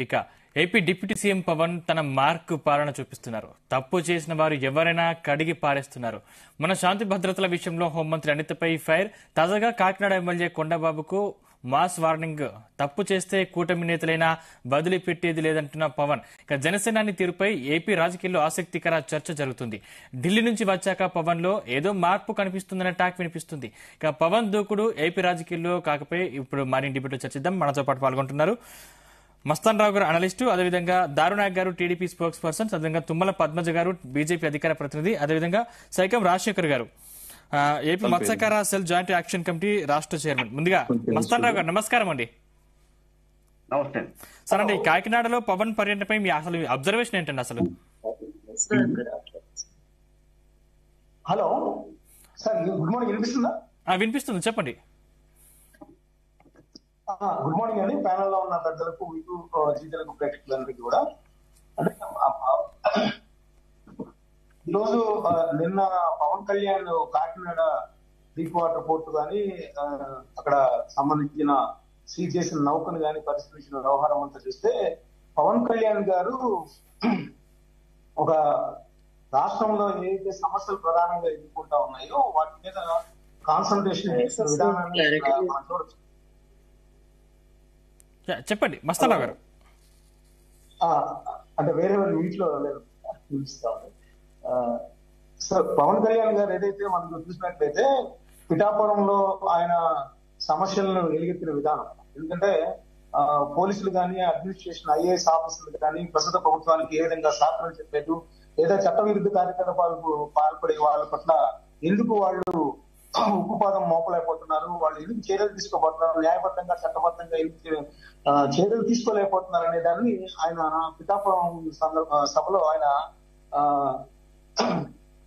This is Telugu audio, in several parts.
ఇక ఏపీ డిప్యూటీ సీఎం పవన్ తన మార్కు పాలన చూపిస్తున్నారు. తప్పు చేసిన వారు ఎవరైనా కడిగి పారేస్తున్నారు. మన శాంతి భద్రతల విషయంలో హోంమంత్రి అనితపై ఫైర్. తాజాగా కాకినాడ ఎమ్మెల్యే కొండబాబుకు మాస్ వార్నింగ్. తప్పు చేస్తే కూటమి నేతలైనా వదిలిపెట్టేది లేదంటున్న పవన్. ఇక జనసేనాని తీరుపై ఏపీ రాజకీయాల్లో ఆసక్తికర చర్చ జరుగుతుంది. ఢిల్లీ నుంచి వచ్చాక పవన్ లో ఏదో మార్పు కనిపిస్తుందనే టాక్ వినిపిస్తుంది. ఇక పవన్ దూకుడు ఏపీ రాజకీయాల్లో కాకపోయి ఇప్పుడు మరిన్ని డిబేట్లో చర్చిద్దాం. మనతో పాటు పాల్గొంటున్నారు మస్తాన్ రావు గారు, అనలిస్టు, అదేవిధంగా దారునాయక్ గారు, టీడీపీ స్పోక్స్ పర్సన్, అదేవిధంగా తుమ్మల పద్మజ గారు, బీజేపీ అధికార ప్రతినిధి, అదేవిధంగా సైకం రాజశేఖర్ గారు, ఏపీ మత్స్యకార సెల్ జాయింట్ యాక్షన్ కమిటీ రాష్ట్ర చైర్మన్. ముందుగా మస్తాన్ రావు గారు నమస్కారం అండి. నమస్తే సార్, అంటే కాకినాడలో పవన్ పర్యటనపై మీ అసలు అబ్జర్వేషన్ ఏంటండి? అసలు హలో సార్, గుడ్ మార్నింగ్. వినిపిస్తుందా? వినిపిస్తుంది, చెప్పండి. గుడ్ మార్నింగ్ అండి. ప్యానల్ లో ఉన్న పెద్దలకు, మీకు, జీతలకు, ప్రేక్షకులందరికీ కూడా. అంటే ఈరోజు నిన్న Pawan Kalyan Kakinada deep water port గాని, అక్కడ సంబంధించిన సీజ్ చేసిన నౌకను గాని పరిశీలించిన వ్యవహారం అంతా చూస్తే పవన్ కళ్యాణ్ గారు ఒక రాష్ట్రంలో ఏదైతే సమస్యలు ప్రధానంగా ఎదుర్కొంటా ఉన్నాయో వాటి మీద కాన్సన్ట్రేషన్ చేసిన విధానాన్ని మనం చూడొచ్చు. చెప్పండి మస్తాన్ గారు. అంటే వేరే వాళ్ళ ఇంట్లో సార్, పవన్ కళ్యాణ్ గారు ఏదైతే మనకు చూసినట్లయితే పిఠాపురంలో ఆయన సమస్యలను వెలుగెత్తిన విధానం, ఎందుకంటే పోలీసులు కానీ, అడ్మినిస్ట్రేషన్, ఐఏఎస్ ఆఫీసర్లు కానీ ప్రస్తుత ప్రభుత్వానికి ఏ విధంగా సహకరించట్లేదు, లేదా చట్టవిరుద్ధ కార్యకలాపాలకు పాల్పడే వాళ్ళ పట్ల ఎందుకు వాళ్ళు ఉక్కుపాదం మోపలేకపోతున్నారు, వాళ్ళు ఎందుకు చర్యలు తీసుకోబోతున్నారు, న్యాయబద్ధంగా చట్టబద్ధంగా ఎందుకు చర్యలు తీసుకోలేకపోతున్నారు అనే దాన్ని ఆయన పిఠాపురం సభలో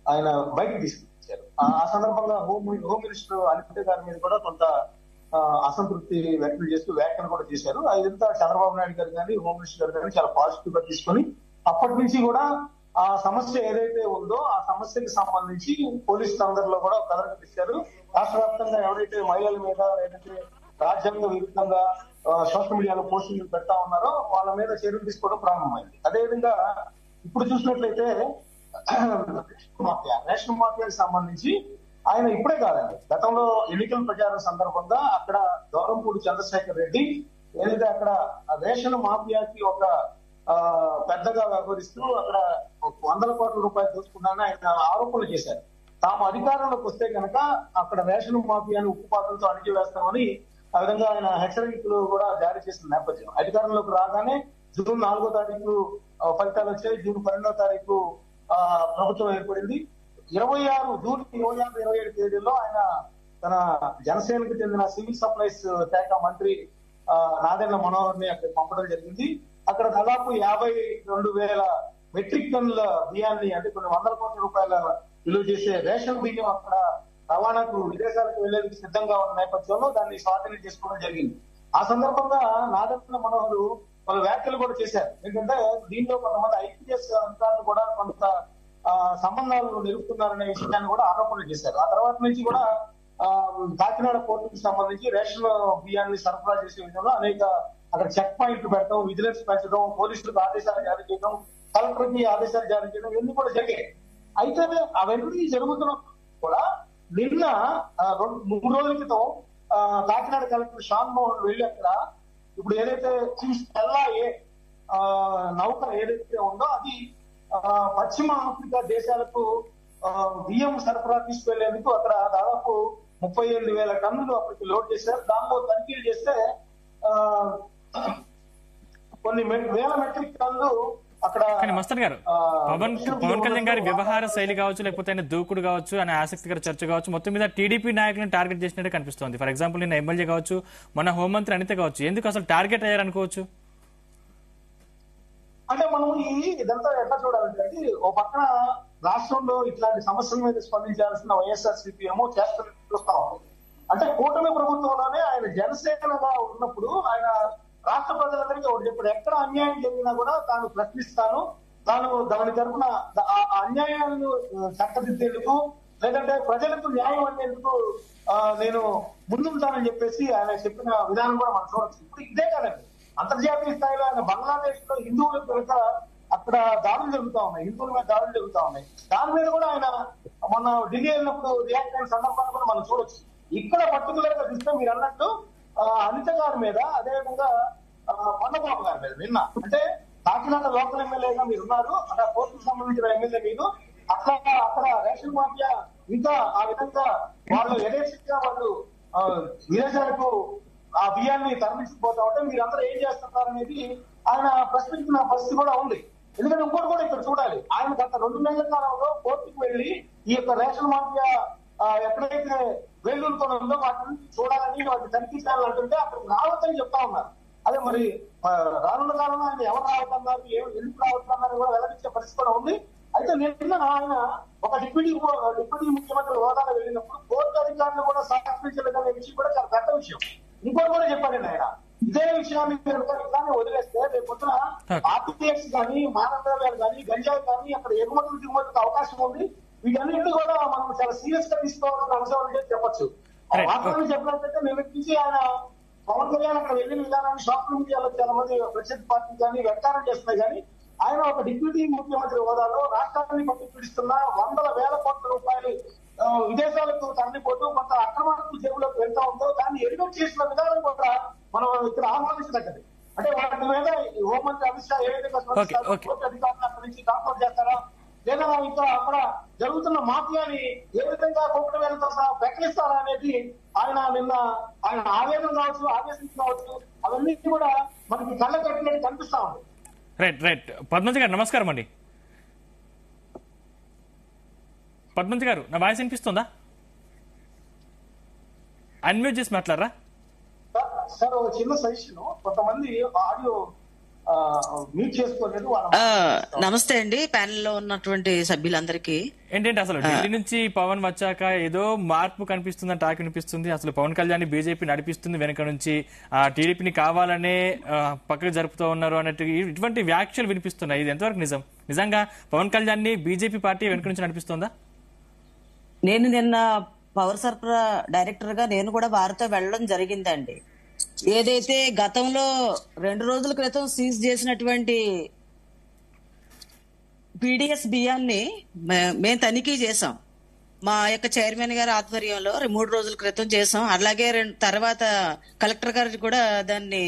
ఆయన బయటకు తీసుకొచ్చారు. ఆ సందర్భంగా హోమ్ మినిస్టర్ అనిత గారి మీద కూడా కొంత అసంతృప్తి వ్యక్తం చేస్తూ వ్యాఖ్యలు కూడా చేశారు. అదంతా చంద్రబాబు నాయుడు గారు కానీ, హోమ్ మినిస్టర్ గారు కానీ చాలా పాజిటివ్ గా తీసుకొని అప్పటి నుంచి కూడా ఆ సమస్య ఏదైతే ఉందో ఆ సమస్యకి సంబంధించి పోలీసు అందరిలో కూడా కదలిక ఇచ్చారు. రాష్ట్ర వ్యాప్తంగా ఎవరైతే మహిళల మీద లేదంటే రాజ్యాంగ విరుద్ధంగా సోషల్ మీడియాలో పోస్టింగ్లు పెడతా ఉన్నారో వాళ్ళ మీద చర్యలు తీసుకోవడం ప్రారంభమైంది. అదేవిధంగా ఇప్పుడు చూసినట్లయితే రేషన్ మాఫియాకి సంబంధించి ఆయన ఇప్పుడే కాదండి, గతంలో ఎన్నికల ప్రచారం సందర్భంగా అక్కడ దూరంపూడి చంద్రశేఖర్ రెడ్డి ఏదైతే అక్కడ రేషన్ మాఫియాకి ఒక పెద్దగా వ్యవహరిస్తూ అక్కడ 100 కోట్ల రూపాయలు దోచుకున్నారని ఆయన ఆరోపణలు చేశారు. తాము అధికారంలోకి వస్తే కనుక అక్కడ రేషన్ మాఫియాని ఉక్కుపాతంతో అణిచివేస్తామని ఆ విధంగా ఆయన హెచ్చరికలు కూడా జారీ చేసిన నేపథ్యం. అధికారంలోకి రాగానే జూన్ 4వ తారీఖు ఫలితాలు వచ్చాయి. జూన్ 12వ తారీఖు ప్రభుత్వం ఏర్పడింది. జూన్ 26, 27 తేదీల్లో ఆయన తన జనసేనకు చెందిన సివిల్ సప్లైస్ శాఖ మంత్రి నాదెండ్ల మనోహర్ ని అక్కడ పంపడం జరిగింది. అక్కడ దాదాపు 52,000 మెట్రిక్ టన్నుల బియ్యాన్ని, అంటే కొన్ని 100 కోట్ల రూపాయల విలువ చేసే రేషన్ బియ్యం అక్కడ రవాణాకు విదేశాలకు వెళ్లేందుకు సిద్ధంగా ఉన్న నేపథ్యంలో దాన్ని స్వాధీనం చేసుకోవడం జరిగింది. ఆ సందర్భంగా నాదెండ్ల మనోహర్ పలు వ్యాఖ్యలు కూడా చేశారు. ఎందుకంటే దీనిలో కొంతమంది ఐపీఎస్ అధికారులు కూడా కొంత సంబంధాలు నిలుపుతున్నారనే విషయాన్ని కూడా ఆరోపణలు చేశారు. ఆ తర్వాత నుంచి కూడా కాకినాడ పోర్టుకు సంబంధించి రేషన్ బియ్యాన్ని సరఫరా చేసే విధంలో అనేక అక్కడ చెక్ పాయింట్లు పెట్టడం, విజిలెన్స్ పెంచడం, పోలీసులకు ఆదేశాలు జారీ చేయడం, కలెక్టర్కి ఆదేశాలు జారీ చేయడం ఇవన్నీ కూడా జరిగాయి. అయితే అవన్నీ జరుగుతున్న కూడా నిన్న 3 రోజుల క్రితం కాకినాడ కలెక్టర్ షాన్ మోహన్ వెళ్లి అక్కడ ఇప్పుడు ఏదైతే స్టెల్లా నౌక ఏదైతే ఉందో అది పశ్చిమ ఆఫ్రికా దేశాలకు బియ్యం సరఫరా తీసుకెళ్లేందుకు అక్కడ దాదాపు 38,000 టన్నులు అప్పటికి లోడ్ చేశారు. దానిలో తనిఖీలు చేస్తే కొన్ని వేల మెట్రిక్ టన్నులు అక్కడ. మస్తాన్ గారు, పవన్ కళ్యాణ్ గారి వ్యవహార శైలి కావచ్చు, లేకపోతే ఆయన దూకుడు కావచ్చు, ఆయన ఆసక్తికర చర్చ కావచ్చు, మొత్తం మీద టీడీపీ నాయకులను టార్గెట్ చేసినట్టు కనిపిస్తోంది. ఫర్ ఎగ్జాంపుల్ నిన్న ఎమ్మెల్యే కావచ్చు, మన హోంమంత్రి అనిత కావచ్చు, ఎందుకు అసలు టార్గెట్ అయ్యారనుకోవచ్చు? అంటే మనం ఇదంతా ఎట్లా చూడాలంటే, ఓ పక్కన రాష్ట్రంలో ఇట్లాంటి సమస్యల మీద స్పందించాల్సిన వైఎస్ఆర్సీపీ ఏమో చూస్తాం. అంటే కూటమి ప్రభుత్వంలోనే ఆయన జనసేనగా ఉన్నప్పుడు ఆయన రాష్ట్ర ప్రజలందరికీ ఒకటి చెప్పాడు, ఎక్కడ అన్యాయం జరిగినా కూడా తాను ప్రశ్నిస్తాను, తాను దాని తరఫున అన్యాయాలను చక్కదిద్దేందుకు లేదంటే ప్రజలకు న్యాయం అనేందుకు నేను ముందుంటానని చెప్పేసి ఆయన చెప్పిన విధానం కూడా మనం చూడొచ్చు. ఇప్పుడు ఇదే కదండి, అంతర్జాతీయ స్థాయిలో ఆయన బంగ్లాదేశ్ లో హిందువుల మీద అక్కడ దాడులు జరుగుతా ఉన్నాయి, హిందువుల మీద దాడులు జరుగుతా ఉన్నాయి. దాని మీద కూడా ఆయన మొన్న ఢిల్లీ వెళ్ళినప్పుడు రియాక్ట్ అయిన సందర్భాన్ని కూడా మనం చూడొచ్చు. ఇక్కడ పర్టికులర్ గా చూస్తే మీరు అన్నట్టు అనిత గారి మీద, అదేవిధంగా కొండబాబు గారి మీద నిన్న అంటే కాకినాడ లోకల్ ఎమ్మెల్యేగా మీరు ఉన్నారు, అక్కడ పోర్టుకు సంబంధించిన ఎమ్మెల్యే మీరు, అక్కడ రేషన్ మాఫియా ఇంకా ఆ విధంగా వాళ్ళు యథేచ్ఛగా వాళ్ళు విదేశాలకు ఆ బియ్యాన్ని తరలించిపోతా ఉంటే మీరందరూ ఏం చేస్తున్నారు అనేది ఆయన ప్రశ్నించిన పరిస్థితి కూడా ఉంది. ఎందుకంటే ఇంకోటి కూడా ఇక్కడ చూడాలి, ఆయన గత 2 నెలల కాలంలో కోర్టుకు వెళ్లి ఈ యొక్క రేషన్ మాఫియా ఎక్కడైతే వేళ్ళూరుకొని ఉందో వాటిని చూడాలని, వాటిని తనిఖీ చేయాలంటుంటే అక్కడికి రావద్దని చెప్తా ఉన్నారు. అదే మరి రానున్న కాలంలో ఆయన ఎవరు రావద్దన్నారు, ఎందుకు రావద్దన్నారు కూడా వెల్లడించే పరిస్థితి కూడా ఉంది. అయితే నిన్న ఆయన ఒక డిప్యూటీ ముఖ్యమంత్రి హోదాలో వెళ్ళినప్పుడు కోర్టు అధికారులు కూడా సహకరించలేదనే విషయం కూడా చాలా పెద్ద విషయం. ఇంకోటి కూడా చెప్పాడండి ఆయన, ఇదే విషయాన్ని ఇట్లానే వదిలేస్తే రేపు పొద్దున ఆర్టీఎక్స్ కానీ, మానవ ద్రవ్యాలు కానీ, గంజాయి కానీ అక్కడ ఎగుమతులు దిగుమతులకు అవకాశం ఉంది. వీటన్నింటినీ కూడా మనం చాలా సీరియస్ గా తీసుకోవాల్సిన అంశం అంటే చెప్పొచ్చు. వాస్తవాన్ని చెప్పినట్లయితే నిన్నటించి ఆయన పవన్ కళ్యాణ్ అక్కడ వెళ్ళిన విధానాన్ని సోషల్ మీడియాలో చాలా మంది ప్రత్యర్థి పార్టీ కానీ వెంటారం చేస్తున్నాయి. కానీ ఆయన ఒక డిప్యూటీ ముఖ్యమంత్రి హోదాలో రాష్ట్రాన్ని పట్టి పీడిస్తున్న 100,000 కోట్ల రూపాయలు విదేశాలకు తరలిపోతూ కొంత అక్రమాలకు జేబులోకి వెళ్తా ఉందో దాన్ని ఎలిమినేట్ చేసిన విధానం కూడా మనం ఇక్కడ ఆహ్వానించదగ్గది. అంటే వాటి మీద హోంమంత్రి అమిత్ షా ఏ విధంగా కోర్టు అధికారులు అక్కడి నుంచి కాంట్రోల్ చేస్తారా, లేదా ఇంకా అక్కడ జరుగుతున్న మాఫియాని ఏ విధంగా కోర్టు వేలతో సహా ప్రకటిస్తారా అనేది ఆయన నిన్న ఆయన ఆవేశం కావచ్చు అవన్నీ కూడా మనకి కళ్ళ కట్టినట్టు కనిపిస్తా ఉంది. రైట్ పద్మజ గారు నమస్కారం అండి. పద్మజ గారు నా వాయిస్ వినిపిస్తుందా? అన్మ్యూట్ చేసి మాట్లాడరా సార్? ఒక చిన్న సజెషన్, కొంతమంది ఆడియో మ్యూట్ చేసుకోలేదు. నమస్తే అండి ప్యానెల్ లో ఉన్నటువంటి సభ్యులందరికీ. ఏంటంటే అసలు ఢిల్లీ నుంచి పవన్ వచ్చాక ఏదో మార్పు కనిపిస్తుందని టాక్ వినిపిస్తుంది. అసలు పవన్ కళ్యాణ్ బీజేపీ నడిపిస్తుంది, వెనక నుంచి టీడీపీని కావాలనే పక్కకు జరుపుతూ ఉన్నారు అన్నట్టు ఇటువంటి వ్యాఖ్యలు వినిపిస్తున్నాయి. ఇది ఎంతవరకు నిజం? నిజంగా పవన్ కళ్యాణ్ ని బీజేపీ పార్టీ వెనక నుంచి నడిపిస్తుందా? నేను నిన్న పవర్ సరఫరా డైరెక్టర్ గా నేను కూడా వారితో వెళ్ళడం జరిగిందండి. ఏదైతే గతంలో 2 రోజుల క్రితం సీజ్ చేసినటువంటి పీడిఎస్ బియ్యాన్ని మేము తనిఖీ చేసాం. మా యొక్క చైర్మన్ గారి ఆధ్వర్యంలో 3 రోజుల క్రితం చేసాం. అలాగే తర్వాత కలెక్టర్ గారు కూడా దాన్ని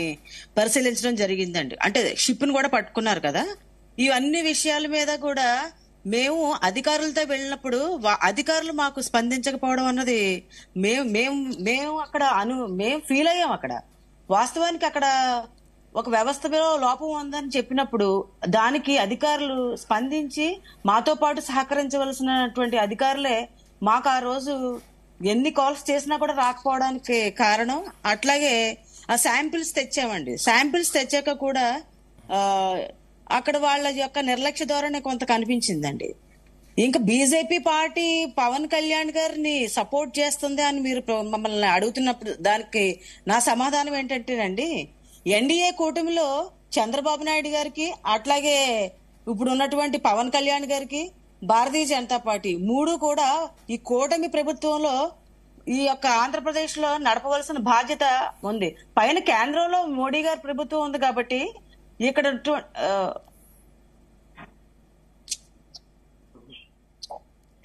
పరిశీలించడం జరిగిందండి. అంటే షిప్ ను కూడా పట్టుకున్నారు కదా. ఇవన్నీ విషయాల మీద కూడా మేము అధికారులతో వెళ్ళినప్పుడు అధికారులు మాకు స్పందించకపోవడం అన్నది మేము అక్కడ మేము ఫీల్ అయ్యాం. అక్కడ వాస్తవానికి అక్కడ ఒక వ్యవస్థలో లోపం ఉందని చెప్పినప్పుడు దానికి అధికారులు స్పందించి మాతో పాటు సహకరించవలసినటువంటి అధికారులే మాకు ఆ రోజు ఎన్ని కాల్స్ చేసినా కూడా రాకపోవడానికి కారణం. అట్లాగే ఆ శాంపిల్స్ తెచ్చామండి. శాంపిల్స్ తెచ్చాక కూడా అక్కడ వాళ్ళ యొక్క నిర్లక్ష్య ధోరణి కొంత కనిపించిందండి. ఇంకా బీజేపీ పార్టీ పవన్ కళ్యాణ్ గారిని సపోర్ట్ చేస్తుంది అని మీరు మమ్మల్ని అడుగుతున్నప్పుడు దానికి నా సమాధానం ఏంటంటేనండి, ఎన్డీఏ కూటమిలో చంద్రబాబు నాయుడు గారికి, అట్లాగే ఇప్పుడు ఉన్నటువంటి పవన్ కళ్యాణ్ గారికి, భారతీయ జనతా పార్టీ 3 కూడా ఈ కూటమి ప్రభుత్వంలో ఈ యొక్క ఆంధ్రప్రదేశ్ లో నడపవలసిన బాధ్యత ఉంది. పైన కేంద్రంలో మోడీ గారి ప్రభుత్వం ఉంది కాబట్టి ఇక్కడ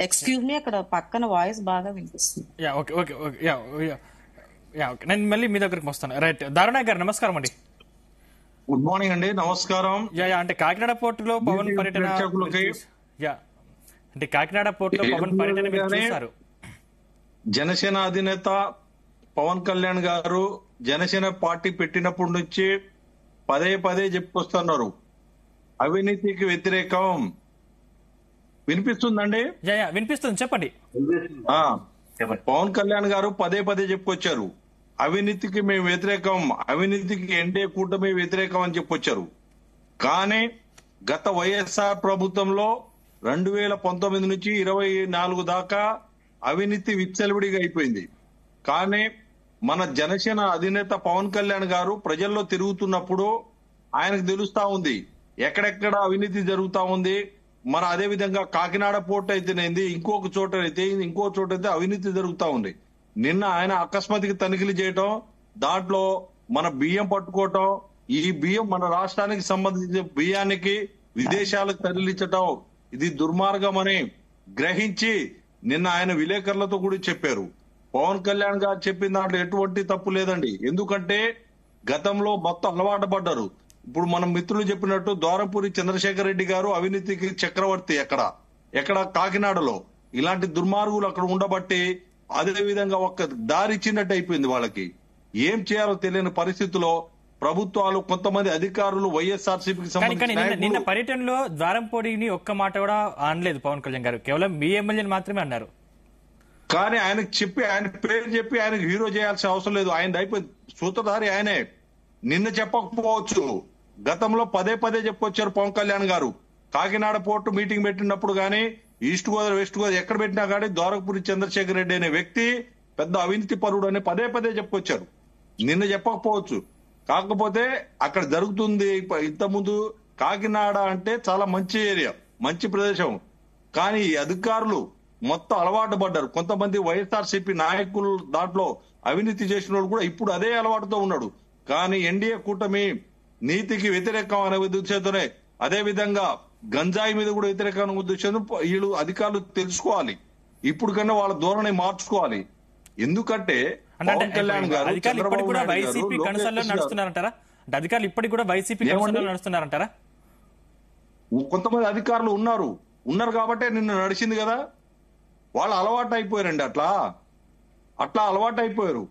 ఎక్స్క్యూజ్ మీ, అక్కడ పక్కన వాయిస్ బాగా వినిపిస్తుంది. నేను మళ్ళీ మీ దగ్గరికి వస్తాను. రైట్, దారుణ గారు నమస్కారం అండి. గుడ్ మార్నింగ్ అండి. నమస్కారం. అంటే కాకినాడ పోర్టులో పవన్ పర్యటన, అంటే కాకినాడ పోర్టులో పవన్ పర్యటన మీరు చూశారు. జనసేన అధినేత పవన్ కళ్యాణ్ గారు జనసేన పార్టీ పెట్టినప్పటి నుంచి పదే చెప్పుకొస్తున్నారు, అవినీతికి వ్యతిరేకం. వినిపిస్తుందండి? వినిపిస్తుంది, చెప్పండి. పవన్ కళ్యాణ్ గారు పదే చెప్పుకొచ్చారు, అవినీతికి మేము వ్యతిరేకం, అవినీతికి ఎన్డీఏ కూటమి వ్యతిరేకం అని చెప్పొచ్చారు. కానీ గత వైఎస్ఆర్ ప్రభుత్వంలో 2019 నుంచి 24 దాకా అవినీతి విచ్చలవిడిగా అయిపోయింది. కానీ మన జనసేన అధినేత పవన్ కళ్యాణ్ గారు ప్రజల్లో తిరుగుతున్నప్పుడు ఆయనకు తెలుస్తా ఉంది ఎక్కడెక్కడ అవినీతి జరుగుతా ఉంది. మన అదే విధంగా కాకినాడ పోర్ట్ అయితేనేది, ఇంకొక చోట అయితే అవినీతి జరుగుతా ఉంది. నిన్న ఆయన అకస్మాత్తుగా తనిఖీలు చేయటం, దాంట్లో మన బియ్యం పట్టుకోవటం, ఈ బియ్యం మన రాష్ట్రానికి సంబంధించిన బియ్యానికి విదేశాలకు తరలించటం ఇది దుర్మార్గం అని గ్రహించి నిన్న ఆయన విలేకరులతో కూడా చెప్పారు. పవన్ కళ్యాణ్ గారు చెప్పిన దాంట్లో ఎటువంటి తప్పు లేదండి. ఎందుకంటే గతంలో మొత్తం అలవాటు పడ్డారు. ఇప్పుడు మన మిత్రులు చెప్పినట్టు ద్వారంపూడి చంద్రశేఖర్ రెడ్డి గారు అవినీతికి చక్రవర్తి. ఎక్కడ కాకినాడలో ఇలాంటి దుర్మార్గులు అక్కడ ఉండబట్టి అదే విధంగా ఒక దారి ఇచ్చినట్టు అయిపోయింది. వాళ్ళకి ఏం చేయాలో తెలియని పరిస్థితిలో ప్రభుత్వాలు కొంతమంది అధికారులు వైఎస్ఆర్సీపీకి నిన్న పర్యటనలో ద్వారంపూడిని ఒక్క మాట కూడా అనలేదు పవన్ కళ్యాణ్ గారు, కేవలం మీ ఎమ్మెల్యేని మాత్రమే అన్నారు. కానీ ఆయనకు చెప్పి ఆయన పేరు చెప్పి ఆయనకు హీరో చేయాల్సిన అవసరం లేదు. ఆయన అయిపోయింది, సూత్రధారి ఆయనే. నిన్న చెప్పకపోవచ్చు, గతంలో పదే చెప్పుకొచ్చారు పవన్ కళ్యాణ్ గారు. కాకినాడ పోర్టు మీటింగ్ పెట్టినప్పుడు గానీ, ఈస్ట్ గోదావరి వెస్ట్ గోదావరి ఎక్కడ పెట్టినా కానీ ద్వారకపూడి చంద్రశేఖర్ రెడ్డి అనే వ్యక్తి పెద్ద అవినీతి పరుడు అని పదే చెప్పుకొచ్చారు. నిన్న చెప్పకపోవచ్చు, కాకపోతే అక్కడ జరుగుతుంది. ఇంతకుముందు కాకినాడ అంటే చాలా మంచి ఏరియా, మంచి ప్రదేశం. కానీ ఈ అధికారులు మొత్తం అలవాటు పడ్డారు. కొంతమంది వైఎస్ఆర్సీపీ నాయకులు దాంట్లో అవినీతి చేసిన వాళ్ళు కూడా ఇప్పుడు అదే అలవాటుతో ఉన్నాడు. కానీ ఎన్డీఏ కూటమి నీతికి వ్యతిరేకం అనే ఉద్దేశంతోనే, అదే విధంగా గంజాయి మీద కూడా వ్యతిరేకమైన ఉద్దేశంతో వీళ్ళు అధికారులు తెలుసుకోవాలి. ఇప్పుడు కన్నా వాళ్ళ ధోరణి మార్చుకోవాలి. ఎందుకంటే పవన్ కళ్యాణ్ గారు అధికారులు వైసీపీ కన్సర్న్లో నడుస్తున్నారంటారా? అధికారులు ఇప్పటికి కూడా వైసీపీ కన్సర్న్లో నడుస్తున్నారంటారా? కొంతమంది అధికారులు ఉన్నారు కాబట్టే నిన్న నడిచింది కదా. వాళ్ళు అలవాటు అయిపోయారండి. అట్లా అలవాటు అయిపోయారు.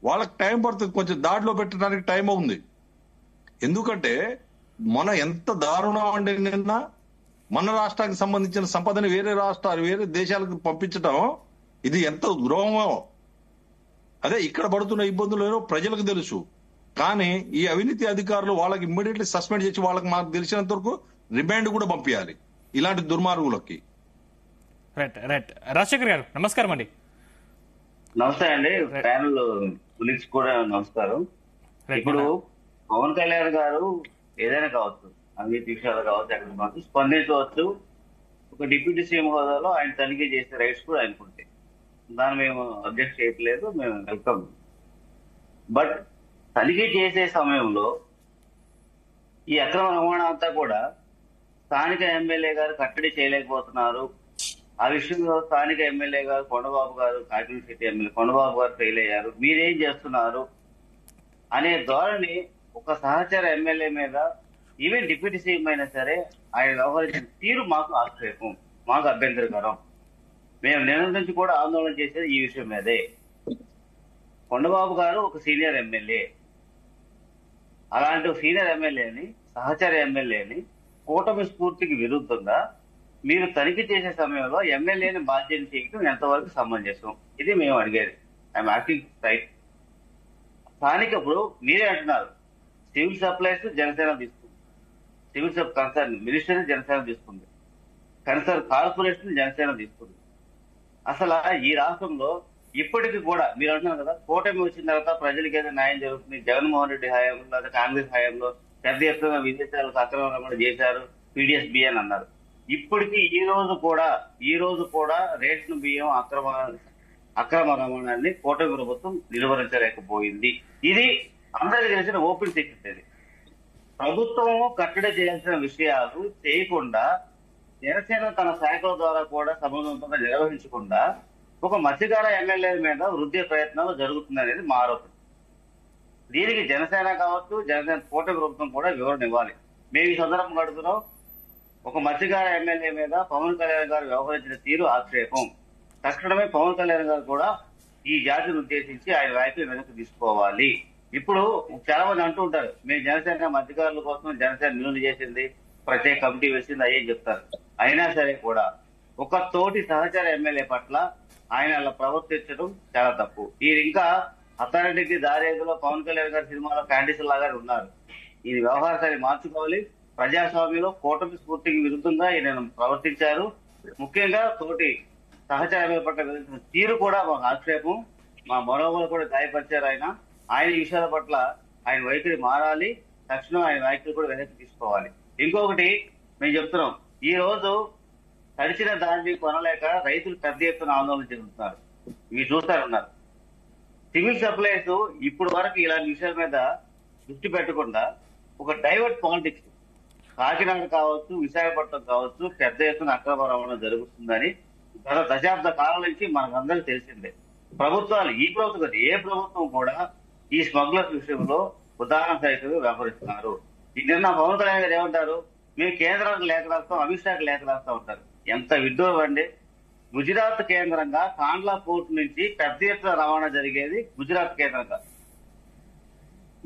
వాళ్ళకి టైం పడుతుంది, కొంచెం దాడిలో పెట్టడానికి టైం ఉంది. ఎందుకంటే మన ఎంత దారుణం అంటే, నిన్న మన రాష్ట్రానికి సంబంధించిన సంపదని వేరే దేశాలకు పంపించడం ఇది ఎంత ద్రోహమో. అదే ఇక్కడ పడుతున్న ఇబ్బందులు ప్రజలకు తెలుసు. కానీ ఈ అవినీతి అధికారులు వాళ్ళకి ఇమ్మీడియట్లీ సస్పెండ్ చేసి వాళ్ళకి మాకు తెలిసినంత వరకు రిమాండ్ కూడా పంపించాలి ఇలాంటి దుర్మార్గులకి. రైట్ రాజశేఖర్ గారు నమస్కారం అండి. నమస్తే అండి, ప్యానల్ గురించి కూడా నమస్కారం. ఇప్పుడు పవన్ కళ్యాణ్ గారు ఏదైనా కావచ్చు, అవినీతి విషయాలు కావచ్చు, ఎక్కడ కావచ్చు స్పందించవచ్చు. ఒక డిప్యూటీ సీఎం హోదాలో ఆయన తనిఖీ చేసే రైట్స్ కూడా ఆయనకుంటాయి. దాన్ని మేము అబ్జెక్ట్ చేయట్లేదు, మేము వెల్కమ్. బట్ తనిఖీ చేసే సమయంలో ఈ అక్రమ రవాణా అంతా కూడా స్థానిక ఎమ్మెల్యే గారు కట్టడి చేయలేకపోతున్నారు. ఆ విషయంలో స్థానిక ఎమ్మెల్యే గారు కొండబాబు గారు, కాకినాడ సిటీ ఎమ్మెల్యే కొండబాబు గారు ఫెయిల్ అయ్యారు, మీరేం చేస్తున్నారు అనే ధోరణి ఒక సహచర ఎమ్మెల్యే మీద, ఈవెన్ డిప్యూటీ సీఎం అయినా సరే ఆయన వ్యవహరించిన తీరు మాకు ఆక్షేపం, మాకు అభ్యంతరకరం. మేము నిన్న నుంచి కూడా ఆందోళన చేసేది ఈ విషయం మీదే. కొండబాబు గారు ఒక సీనియర్ ఎమ్మెల్యే, అలాంటి సీనియర్ ఎమ్మెల్యేని, సహచర ఎమ్మెల్యేని కూటమి స్ఫూర్తికి విరుద్ధంగా మీరు తనిఖీ చేసే సమయంలో ఎమ్మెల్యేని బాధ్యత చేయడం ఎంతవరకు సమంజసం? ఇది మేము అడిగేది. I'm asking right. స్థానిక ఇప్పుడు మీరే అంటున్నారు సివిల్ సప్లైస్ జనసేన తీసుకుంది, civil sub concern minister Janasena తీసుకుంది, కన్సర్న్ కార్పొరేషన్ జనసేన తీసుకుంది. అసలు ఈ రాష్ట్రంలో ఇప్పటికీ కూడా మీరు అంటున్నారు కదా, కూటమి వచ్చిన తర్వాత ప్రజలకి ఏదో న్యాయం జరుగుతుంది, జగన్మోహన్ రెడ్డి హయాంలో లేదా కాంగ్రెస్ హయాంలో పెద్ద ఎత్తున విదేశాలకు అక్రమ రవాణా చేశారు, పీడిఎస్ బియ్యం అన్నారు. ఇప్పటికీ ఈ రోజు కూడా రేషన్ బియ్యం అక్రమ రవాణాన్ని కూటమి ప్రభుత్వం నిలువరించలేకపోయింది. ఇది అందరికీ తెలిసిన ఓపెన్ సీక్రెట్. ఇది ప్రభుత్వం కట్టడి చేయాల్సిన విషయాలు చేయకుండా, జనసేన తన శాఖల ద్వారా కూడా సమర్థవంతంగా నిర్వహించకుండా ఒక మత్స్యకార ఎమ్మెల్యే మీద వృద్ధి ప్రయత్నాలు జరుగుతుందనేది మా ఆరోపణ. దీనికి జనసేన కావచ్చు, జనసేన కూటమి ప్రభుత్వం కూడా వివరణ ఇవ్వాలి. మేము ఈ సందర్భంగా అడుగుతున్నాం, ఒక మత్స్యకార ఎమ్మెల్యే మీద పవన్ కళ్యాణ్ గారు వ్యవహరించిన తీరు ఆక్షేపం. తక్షణమే పవన్ కళ్యాణ్ గారు కూడా ఈ జాతిని ఉద్దేశించి ఆయన వ్యాఖ్యలు వెనక్కి తీసుకోవాలి. ఇప్పుడు చాలా మంది అంటూ ఉంటారు, మేము జనసేన మత్స్యకారుల కోసం జనసేన నిలువలు చేసింది, ప్రత్యేక కమిటీ వేసింది, అయ్యే చెప్తారు. అయినా సరే కూడా ఒక తోటి సహచర ఎమ్మెల్యే పట్ల ఆయన అలా ప్రవర్తించడం చాలా తప్పు. ఈ ఇంకా అథారిటీకి దారేదిలో పవన్ కళ్యాణ్ గారి సినిమాలో క్యాండిస్ లాగా ఉన్నారు. ఈ వ్యవహారాన్ని మార్చుకోవాలి. ప్రజాస్వామ్యంలో కూటమి స్ఫూర్తికి విరుద్ధంగా ఈయన ప్రవర్తించారు. ముఖ్యంగా తోటి సహచర ఎమ్మెల్యే పట్ల విధించిన తీరు కూడా మాకు ఆక్షేపం. మా మనోబలు కూడా గాయపరిచారు. ఆయన ఈ విషయాల పట్ల ఆయన వైఖరి మారాలి. తక్షణం ఆయన వ్యాఖ్యలు కూడా వెనక్కి తీసుకోవాలి. ఇంకొకటి మేము చెప్తున్నాం, ఈ రోజు తడిచిన దాన్ని కొనలేక రైతులు పెద్ద ఎత్తున ఆందోళన చెందుతున్నారు. మీరు చూస్తారున్నారు. సివిల్ సప్లైస్ ఇప్పుడు వరకు ఇలాంటి విషయాల మీద దృష్టి పెట్టకుండా ఒక డైవర్ట్ పాలిటిక్స్. కాకినాడ కావచ్చు, విశాఖపట్నం కావచ్చు, పెద్ద ఎత్తున అక్రమ రవాణా జరుగుతుందని గత దశాబ్ద కాలం నుంచి మనకందరికీ తెలిసిందే. ప్రభుత్వాలు, ఈ ప్రభుత్వం ఏ ప్రభుత్వం కూడా ఈ స్మగ్లర్స్ విషయంలో ఉదాహరణ సహితంగా వ్యవహరిస్తున్నారు. ఈ నిన్న పవన్ కళ్యాణ్ గారు ఏమంటారు, మేము కేంద్రానికి లేఖ రాస్తాం, అమిత్ షాకి లేఖ రాస్తా ఉంటారు. ఎంత విడ్డూరం అండి. గుజరాత్ కేంద్రంగా కాండ్లా పోర్ట్ నుంచి పెద్ద ఎత్తున రవాణా జరిగేది గుజరాత్ కేంద్రంగా.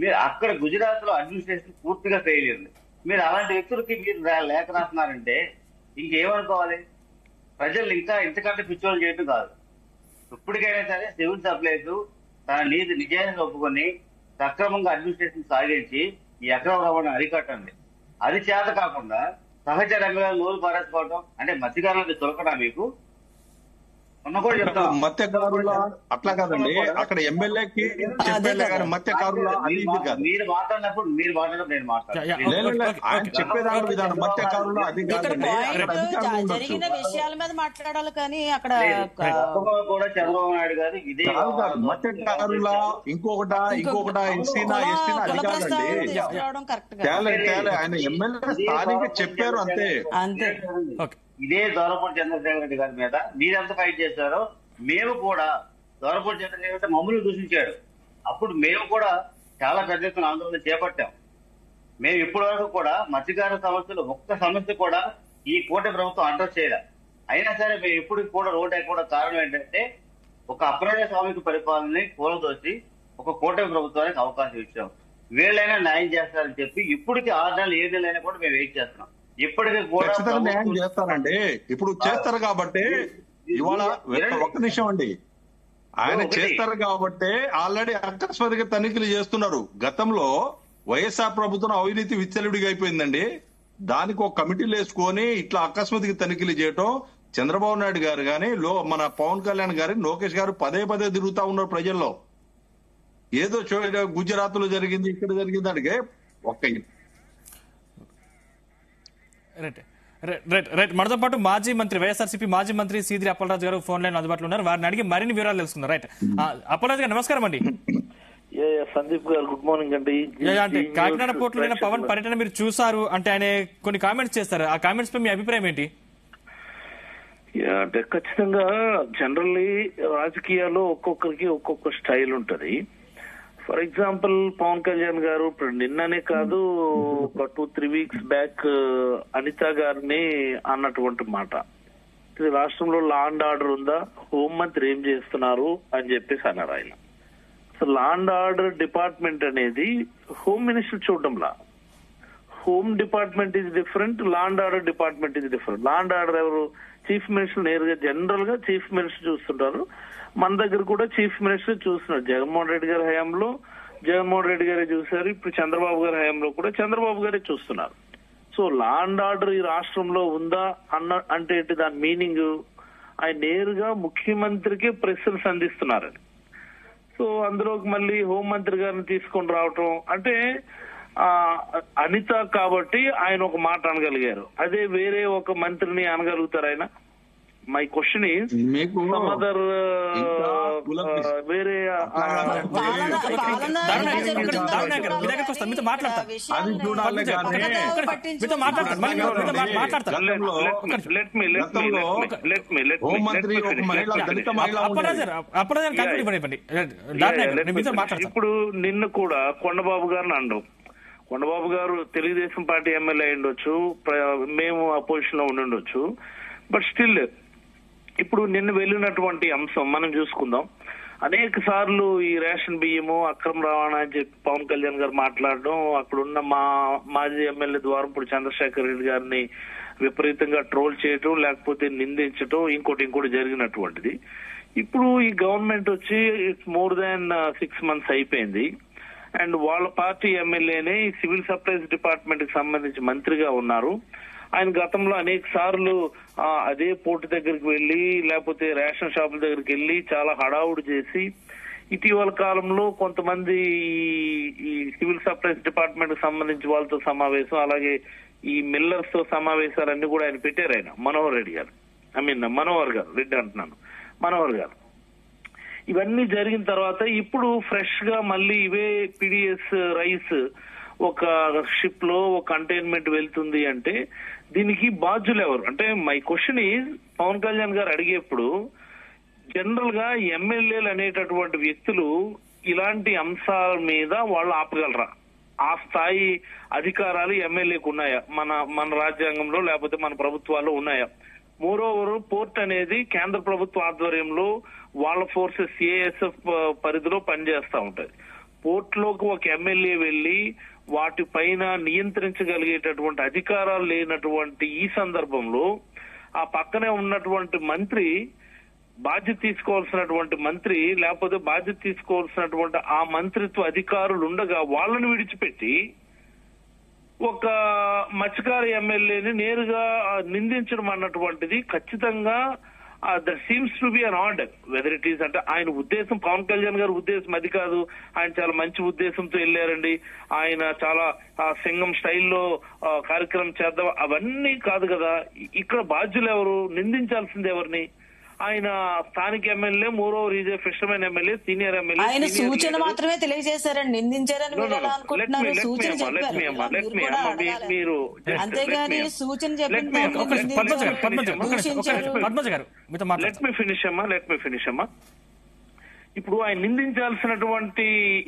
మీరు అక్కడ గుజరాత్ లో అడ్మినిస్ట్రేషన్ పూర్తిగా ఫెయిల్ అయింది. మీరు అలాంటి వ్యక్తులకి మీరు లేఖ రాస్తున్నారంటే ఇంకేమనుకోవాలి? ప్రజలు ఇంకా ఇంతకంటే పిచ్చోళ్ళు చేయడం కాదు. ఇప్పటికైనా సరే సివిల్ సప్లైస్ తన నిజాన్ని ఒప్పుకొని సక్రమంగా అడ్మినిస్ట్రేషన్ సాగించి ఈ అక్రమ రవాణా అరికట్టండి. అది చేత కాకుండా సహచర ఎమ్మెల్యేలు నోరు పారేసుకోవడం అంటే మత్స్యకారులకు దొరకడా మీకు మత్స్యకారుల అట్లా కాదండి. అక్కడ ఎమ్మెల్యేకి చెప్పేలే కానీ మత్స్యకారుల అది కాదు. మీరు మాట్లాడినప్పుడు మీరు మాట్లాడడం నేను మాట్లాడాలి. ఆయన చెప్పేదాని విధానం మత్స్యకారుల అది కాదండి. జరిగిన విషయాల మీద మాట్లాడాలి కానీ అక్కడ కూడా చంద్రబాబు నాయుడు గారు ఇదే మత్స్యకారుల ఇంకొకట ఎస్సీనా అది కాదండి. తేలే ఆయన ఎమ్మెల్యే స్థానికంగా చెప్పారు అంతే. ఇదే దొరపూడి చంద్రశేఖర్ రెడ్డి గారి మీద మీరెంత ఫైట్ చేశారో మేము కూడా దొరపూడి చంద్రశేఖర్ రెడ్డి మమ్మల్ని దూషించాడు. అప్పుడు మేము కూడా చాలా పెద్ద ఎత్తున ఆందోళన చేపట్టాం. మేము ఇప్పటి వరకు కూడా మత్స్యకార సమస్యలు ఒక్క సమస్య కూడా ఈ కూటమి ప్రభుత్వం అడ్రస్ చేయలే. అయినా సరే మేము ఇప్పటికి కూడా రోడ్ ఎక్కువ కారణం ఏంటంటే ఒక అప్రజాస్వామిక పరిపాలనని కూలదోసి ఒక కూటమి ప్రభుత్వానికి అవకాశం ఇచ్చాం. వీళ్ళైనా న్యాయం చేస్తారని చెప్పి ఇప్పటికి 6 నెలలు 7 నెలలైనా కూడా మేము వెయిట్ చేస్తున్నాం. ఇప్పటికీ కూడా న్యాయం చేస్తారండి. ఇప్పుడు చేస్తారు కాబట్టి ఇవాళ ఒక్క నిమిషం అండి, ఆయన చేస్తారు కాబట్టి ఆల్రెడీ అకస్మాత్తుగా తనిఖీలు చేస్తున్నారు. గతంలో వైఎస్ఆర్ ప్రభుత్వం అవినీతి విచ్చలవిడిగా అయిపోయిందండి. దానికి ఒక కమిటీలు వేసుకొని ఇట్లా అకస్మాత్తుగా తనిఖీలు చేయటం చంద్రబాబు నాయుడు గారు కానీ మన పవన్ కళ్యాణ్ గారు, లోకేష్ గారు పదే తిరుగుతా ఉన్నారు ప్రజల్లో. ఏదో గుజరాత్ లో జరిగింది, ఇక్కడ జరిగింది అడిగే ఒక్క రైట్. మనతో పాటు మాజీ మంత్రి వైఎస్ఆర్సీపీ మాజీ మంత్రి సీదిరి అప్పలరాజు గారు ఫోన్ లైన్ అందుబాటులో ఉన్నారు. వారిని అడిగి మరిన్ని వివరాలు తెలుసుకున్నారు. రైట్, అప్పలరాజు గారు నమస్కారం అండి. సందీప్ గారు గుడ్ మార్నింగ్ అండి. అంటే కాకినాడ పోర్టులో పవన్ పర్యటన మీరు చూసారు అంటే ఆయన కొన్ని కామెంట్స్ చేస్తారు. ఆ కామెంట్స్ పై మీ అభిప్రాయం ఏంటి? అంటే ఖచ్చితంగా జనరల్లీ రాజకీయాల్లో ఒక్కొక్కరికి ఒక్కొక్క స్టైల్ ఉంటది. ఫర్ ఎగ్జాంపుల్ పవన్ కళ్యాణ్ గారు ఇప్పుడు నిన్ననే కాదు ఒక 2-3 వీక్స్ బ్యాక్ అనిత గారిని అన్నటువంటి మాట, రాష్ట్రంలో లా అండ్ ఆర్డర్ ఉందా, హోంమంత్రి ఏం చేస్తున్నారు అని చెప్పేసి అన్నారు ఆయన. So law and order department అనేది హోమ్ మినిస్టర్ చూడడంలా, home department is different, law and order department is different. Law and order ఎవరు? చీఫ్ మినిస్టర్ నేరుగా జనరల్ గా చీఫ్ మినిస్టర్ చూస్తుంటారు. మన దగ్గర కూడా చీఫ్ మినిస్టర్ చూస్తున్నారు. జగన్మోహన్ రెడ్డి గారి హయాంలో జగన్మోహన్ రెడ్డి గారే చూశారు. ఇప్పుడు చంద్రబాబు గారి హయాంలో కూడా చంద్రబాబు గారే చూస్తున్నారు. సో లా అండ్ ఆర్డర్ ఈ రాష్ట్రంలో ఉందా అంటే దాని మీనింగ్ ఆయన నేరుగా ముఖ్యమంత్రికి ప్రశ్నలు సంధిస్తున్నారని. సో అందులోకి మళ్ళీ హోంమంత్రి గారిని తీసుకొని రావటం అంటే అనిత కాబట్టి ఆయన ఒక మాట అనగలిగారు. అదే వేరే ఒక మంత్రిని అనగలుగుతారు ఆయన? మై క్వశ్చన్ ఈజ్ మదర్ వేరే ఇప్పుడు నిన్న కూడా కొండబాబు గారిని అనడం, కొండబాబు గారు తెలుగుదేశం పార్టీ ఎమ్మెల్యే అయ్యుండొచ్చు, మేము అపోజిషన్ లో ఉండుండొచ్చు, బట్ స్టిల్ ఇప్పుడు నిన్న వెళ్ళినటువంటి అంశం మనం చూసుకుందాం. అనేక సార్లు ఈ రేషన్ బియ్యము అక్రమ రవాణా అని చెప్పి పవన్ కళ్యాణ్ గారు మాట్లాడడం, అక్కడున్న మాజీ ఎమ్మెల్యే ద్వారంపూడి చంద్రశేఖర్ రెడ్డి గారిని విపరీతంగా ట్రోల్ చేయటం, లేకపోతే నిందించటం, ఇంకోటి జరిగినటువంటిది. ఇప్పుడు ఈ గవర్నమెంట్ వచ్చి ఇట్స్ మోర్ దాన్ 6 months అయిపోయింది. అండ్ వాళ్ళ పార్టీ ఎమ్మెల్యేనే ఈ సివిల్ సప్లైస్ డిపార్ట్మెంట్ కి సంబంధించి మంత్రిగా ఉన్నారు. ఆయన గతంలో అనేక సార్లు అదే పోర్టు దగ్గరికి వెళ్లి లేకపోతే రేషన్ షాపుల దగ్గరికి వెళ్లి చాలా హడావుడి చేసి, ఇటీవల కాలంలో కొంతమంది ఈ సివిల్ సప్లైస్ డిపార్ట్మెంట్ కి సంబంధించి వాళ్ళతో సమావేశం, అలాగే ఈ మిల్లర్స్ తో సమావేశాలన్నీ కూడా ఆయన పెట్టారు. ఆయన మనోహర్ రెడ్డి గారు, మనోహర్ గారు, రెడ్డి అంటున్నాను, మనోహర్ గారు. ఇవన్నీ జరిగిన తర్వాత ఇప్పుడు ఫ్రెష్ గా మళ్ళీ ఇవే పిడిఎస్ రైస్ ఒక షిప్ లో ఒక కంటైన్మెంట్ వెళ్తుంది అంటే దీనికి బాధ్యులు ఎవరు? అంటే my question is, Pawan Kalyan garu అడిగేప్పుడు జనరల్ గా ఎమ్మెల్యేలు అనేటటువంటి వ్యక్తులు ఇలాంటి అంశాల మీద వాళ్ళు ఆపగలరా? ఆ స్థాయి అధికారాలు ఎమ్మెల్యేకు ఉన్నాయా మన రాజ్యాంగంలో లేకపోతే మన ప్రభుత్వాల్లో ఉన్నాయా? మోరోవర్ పోర్ట్ అనేది కేంద్ర ప్రభుత్వ ఆధ్వర్యంలో వాళ్ళ ఫోర్సెస్ ఏఎస్ఎఫ్ పరిధిలో పనిచేస్తా ఉంటది. పోర్ట్ లోకి ఒక ఎమ్మెల్యే వెళ్లి వాటి పైన నియంత్రించగలిగేటటువంటి అధికారాలు లేనటువంటి ఈ సందర్భంలో ఆ పక్కనే ఉన్నటువంటి మంత్రి, బాధ్యత తీసుకోవాల్సినటువంటి మంత్రి లేకపోతే బాధ్యత తీసుకోవాల్సినటువంటి ఆ మంత్రిత్వ అధికారులు ఉండగా వాళ్ళని విడిచిపెట్టి ఒక మత్స్యకార ఎమ్మెల్యేని నేరుగా నిందించడం అన్నటువంటిది ఖచ్చితంగా that seems to be an order. Whether it is అంటే ఆయన ఉద్దేశం, పవన్ కళ్యాణ్ గారి ఉద్దేశం అది కాదు. ఆయన చాలా మంచి ఉద్దేశంతో వెళ్ళారండి, ఆయన చాలా సింగం స్టైల్లో కార్యక్రమం చేద్దాం, అవన్నీ కాదు కదా. ఇక్కడ బాధ్యులు ఎవరు? నిందించాల్సింది ఎవరిని? ఆయన స్థానిక MLA, moreover is a fishermen MLA, senior MLA. ఆయన సూచన మాత్రమే తెలియజేశారండి, నిందించారని మీరు ఎలా అనుకుంటున్నారు? సూచన చెప్పారు, అంతేగాని సూచన చెప్పింది. లెట్ మీ ఫినిష్ అమ్మా. ఇప్పుడు ఆయన నిందించాల్సినటువంటి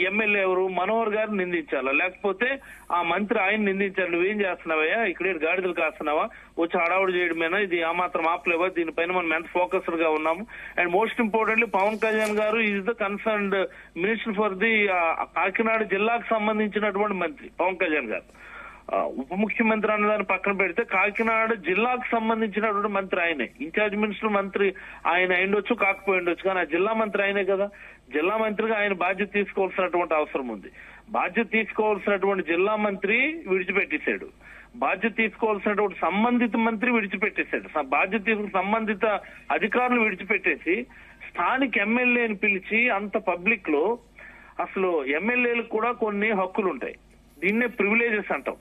ఎమ్మెల్యే ఎవరు? మనోహర్ గారు నిందించాలా, లేకపోతే ఆ మంత్రి ఆయన నిందించాలి? నువ్వేం చేస్తున్నావయ్యా, ఇక్కడే గాడిదలు కాస్తున్నావా, వచ్చి హడావుడి చేయడమేనా, ఇది ఆ మాత్రం ఆపలేవా, దీనిపైన మనం ఎంత ఫోకస్డ్ గా ఉన్నాము? And most importantly Pawan Kalyan గారు is the concerned minister for the Kakinada జిల్లాకు సంబంధించినటువంటి మంత్రి పవన్ కళ్యాణ్ గారు. ఉప ముఖ్యమంత్రి అన్నదాన్ని పక్కన పెడితే కాకినాడ జిల్లాకు సంబంధించినటువంటి మంత్రి ఆయనే. ఇన్ఛార్జ్ మినిస్టర్ మంత్రి ఆయన అయిండొచ్చు, కాకపోయిండొచ్చు, కానీ ఆ జిల్లా మంత్రి ఆయనే కదా. జిల్లా మంత్రిగా ఆయన బాధ్యత తీసుకోవాల్సినటువంటి అవసరం ఉంది. బాధ్యత తీసుకోవాల్సినటువంటి జిల్లా మంత్రి విడిచిపెట్టేశాడు, బాధ్యత తీసుకోవాల్సినటువంటి సంబంధిత మంత్రి విడిచిపెట్టేశాడు, బాధ్యత తీసుకున్న సంబంధిత అధికారులు విడిచిపెట్టేసి స్థానిక ఎమ్మెల్యేని పిలిచి అంత పబ్లిక్ లో, అసలు ఎమ్మెల్యేలకు కూడా కొన్ని హక్కులు ఉంటాయి, దీన్నే ప్రివిలేజెస్ అంటాం.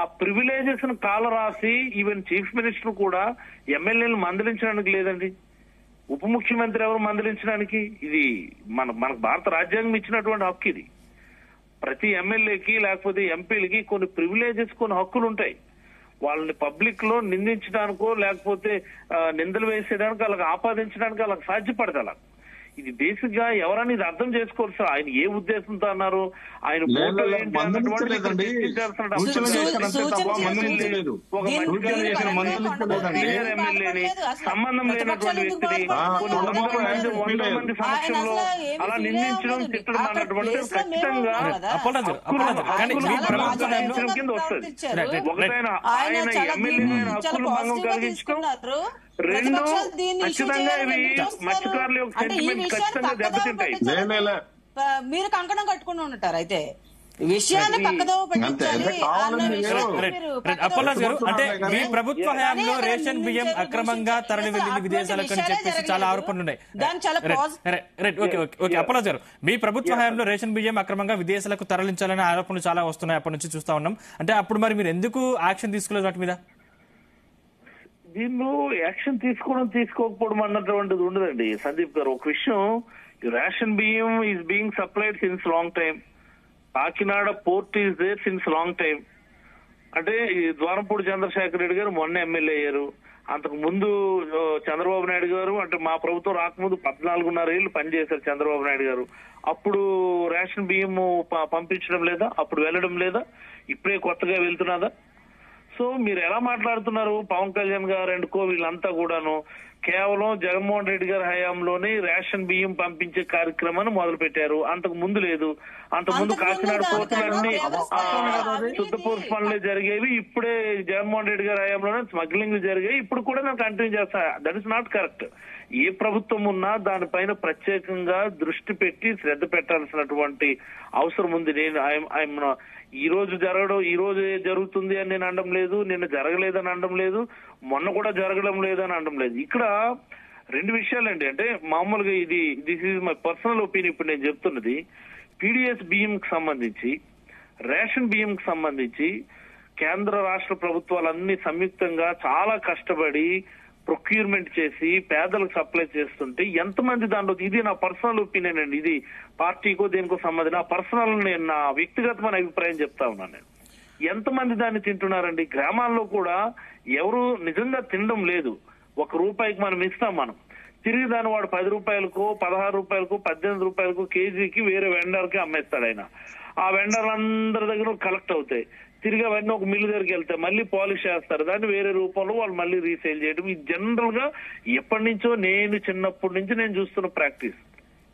ఆ ప్రివిలేజెస్ ను కాలరాసి ఈవెన్ చీఫ్ మినిస్టర్ కూడా ఎమ్మెల్యేలను మందలించడానికి లేదండి. ఉప ముఖ్యమంత్రి ఎవరు మందలించడానికి? ఇది మనకు భారత రాజ్యాంగం ఇచ్చినటువంటి హక్కు ఇది. ప్రతి ఎమ్మెల్యేకి లేకపోతే ఎంపీలకి కొన్ని ప్రివిలేజెస్, కొన్ని హక్కులు ఉంటాయి. వాళ్ళని పబ్లిక్ లో నిందించడానికో లేకపోతే నిందలు వేసేయడానికి, వాళ్ళకి ఆపాదించడానికి వాళ్ళకి సాధ్యపడదు. అలా ఇది బేసిక్ గా ఎవరని ఇది అర్థం చేసుకోవచ్చు. ఆయన ఏ ఉద్దేశంతో అన్నారు, ఆయన ఎమ్మెల్యేని సంబంధం లేనటువంటి వ్యక్తిని 100 మంది సమక్షంలో అలా నిందించడం, తిట్టడం అన్నటువంటి ఖచ్చితంగా కింద వస్తుంది. ఒకటైనా ఆయన ఎమ్మెల్యే హక్కులు భంగం కలిగించడం, రెండు ఖచ్చితంగా ఇవి మత్స్యకారుల యొక్క సెంటిమెంట్ ఖచ్చితంగా దెబ్బతింటాయి. మీరు కంకణం కట్టుకుని ఉంటారు అయితే విషయాన్ని పక్కదో పెట్టించాలి. అప్పలరాజు గారు, అంటే మీ ప్రభుత్వ హయాంలో రేషన్ బియ్యం అక్రమంగా తరలి వెళ్ళింది విదేశాలకు అని చెప్పేసి చాలా ఆరోపణలు ఉన్నాయి. అప్పలరాజు గారు, మీ ప్రభుత్వ హయాంలో రేషన్ బియ్యం అక్రమంగా విదేశాలకు తరలించాలనే ఆరోపణలు చాలా వస్తున్నాయి, అప్పటి నుంచి చూస్తా ఉన్నాం. అంటే అప్పుడు మరి మీరు ఎందుకు యాక్షన్ తీసుకోలేదు వాటి మీద? దీనిలో యాక్షన్ తీసుకోకపోవడం అన్నటువంటిది ఉండదండి సందీప్ గారు. ఒక విషయం, రేషన్ బియ్యం is being supplied since long time. Kakinada port is there since long time. అంటే ఈ ద్వారంపూడి చంద్రశేఖర్ రెడ్డి గారు మొన్న ఎమ్మెల్యే అయ్యారు. అంతకు ముందు చంద్రబాబు నాయుడు గారు, అంటే మా ప్రభుత్వం రాకముందు 14.5 ఏళ్లు పనిచేశారు చంద్రబాబు నాయుడు గారు. అప్పుడు రేషన్ బియ్యం పంపించడం లేదా, అప్పుడు వెళ్ళడం లేదా, ఇప్పుడే కొత్తగా వెళ్తున్నదా? సో మీరు ఎలా మాట్లాడుతున్నారు? పవన్ కళ్యాణ్ గారు అండ్ వీళ్ళంతా కూడాను కేవలం జగన్మోహన్ రెడ్డి గారి హయాంలోనే రేషన్ బియ్యం పంపించే కార్యక్రమాన్ని మొదలు పెట్టారు. అంతకు ముందు లేదు. అంతకు ముందు కాకినాడ పోర్టులన్నీ శుద్ధపూర్తి పనులే జరిగేవి. ఇప్పుడే జగన్మోహన్ రెడ్డి గారి హయాంలోనే స్మగ్లింగ్ జరిగాయి. ఇప్పుడు కూడా నేను కంటిన్యూ చేస్తా. That is not correct. ఏ ప్రభుత్వం ఉన్నా దానిపైన ప్రత్యేకంగా దృష్టి పెట్టి శ్రద్ధ పెట్టాల్సినటువంటి అవసరం ఉంది. నేను ఈ రోజు జరుగుతుంది అని నేను అనడం లేదు, నిన్న జరగలేదని అనడం లేదు, మొన్న కూడా జరగడం లేదని అనడం లేదు. ఇక్కడ రెండు విషయాలండి. అంటే మామూలుగా this is my personal opinion. ఇప్పుడు నేను చెప్తున్నది పీడిఎస్ బియ్యం కి సంబంధించి, రేషన్ బియ్యం కి సంబంధించి కేంద్ర రాష్ట్ర ప్రభుత్వాలన్నీ సంయుక్తంగా చాలా కష్టపడి ప్రొక్యూర్మెంట్ చేసి పేదలకు సప్లై చేస్తుంటే ఎంతమంది దాంట్లో, ఇది నా పర్సనల్ ఒపీనియన్ అండి, ఇది పార్టీకో దేనికో సంబంధం, నా పర్సనల్ నేను నా వ్యక్తిగతమైన అభిప్రాయం చెప్తా ఉన్నాను నేను. ఎంతమంది దాన్ని తింటున్నారండి? గ్రామాల్లో కూడా ఎవరు నిజంగా తినడం లేదు. 1 రూపాయికి మనం ఇస్తాం, మనం తిరిగి దాన్ని వాడు 10 రూపాయలకు 16 రూపాయలకు 18 రూపాయలకు కేజీకి వేరే వెండర్కి అమ్మేస్తాడు ఆయన. ఆ వెండర్లందరి దగ్గర కలెక్ట్ అవుతాయి, తిరిగి అవన్నీ ఒక మిల్లు దగ్గరికి వెళ్తాయి, మళ్ళీ పాలిష్ చేస్తారు, దాన్ని వేరే రూపంలో వాళ్ళు మళ్ళీ రీసేల్ చేయడం. ఇది జనరల్ గా ఎప్పటి నుంచో నేను చిన్నప్పటి నుంచి నేను చూస్తున్న ప్రాక్టీస్.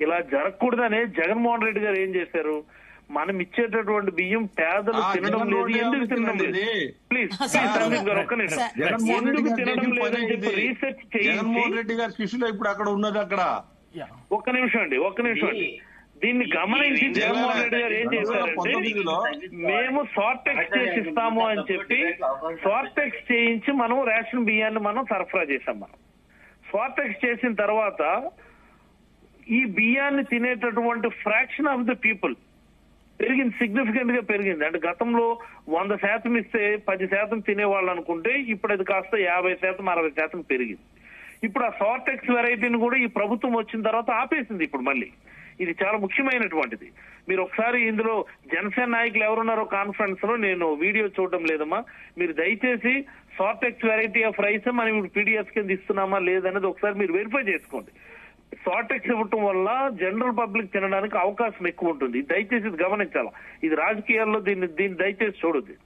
ఇలా జరగకూడదనే జగన్మోహన్ రెడ్డి గారు ఏం చేశారు, మనం ఇచ్చేటటువంటి బియ్యం పేదలు తినడం లేదు, ఎందుకు తినడం లేదు, ప్లీజ్ గారు ఒక్క నిమిషం, ఎందుకు తినడం లేదని చెప్పి రీసెర్చ్ జగన్మోహన్ రెడ్డి గారి శిష్యులు ఇప్పుడు అక్కడ ఉన్నది. అక్కడ ఒక్క నిమిషం అండి దీన్ని గమనించి జగన్మోహన్ రెడ్డి గారు ఏం చేశారంటే, మేము సార్టెక్స్ చేసి ఇస్తాము అని చెప్పి సార్టెక్స్ చేయించి మనం రేషన్ బియ్యాన్ని మనం సరఫరా చేశాం. మనం సార్టెక్స్ చేసిన తర్వాత ఈ బియ్యాన్ని తినేటటువంటి ఫ్రాక్షన్ ఆఫ్ ద పీపుల్ పెరిగింది, సిగ్నిఫికెంట్ గా పెరిగింది. అంటే గతంలో 100% ఇస్తే 10% తినేవాళ్ళు అనుకుంటే ఇప్పుడు అది కాస్త 50%, 60% పెరిగింది. ఇప్పుడు ఆ సార్టెక్స్ వెరైటీని కూడా ఈ ప్రభుత్వం వచ్చిన తర్వాత ఆపేసింది. ఇప్పుడు మళ్ళీ ఇది చాలా ముఖ్యమైనటువంటిది. మీరు ఒకసారి ఇందులో జనసేన నాయకులు ఎవరున్నారో కాన్ఫరెన్స్ లో, నేను వీడియో చూడడం లేదమ్మా, మీరు దయచేసి సార్టెక్స్ వెరైటీ ఆఫ్ రైస్ మనం ఇప్పుడు పీడిఎస్ కింద ఇస్తున్నామా లేదనేది ఒకసారి మీరు వెరిఫై చేసుకోండి. సార్టెక్స్ ఇవ్వటం వల్ల జనరల్ పబ్లిక్ తినడానికి అవకాశం ఎక్కువ ఉంటుంది. దయచేసి ఇది గమనించాలా, ఇది రాజకీయాల్లో దీన్ని దయచేసి చూడొద్దు.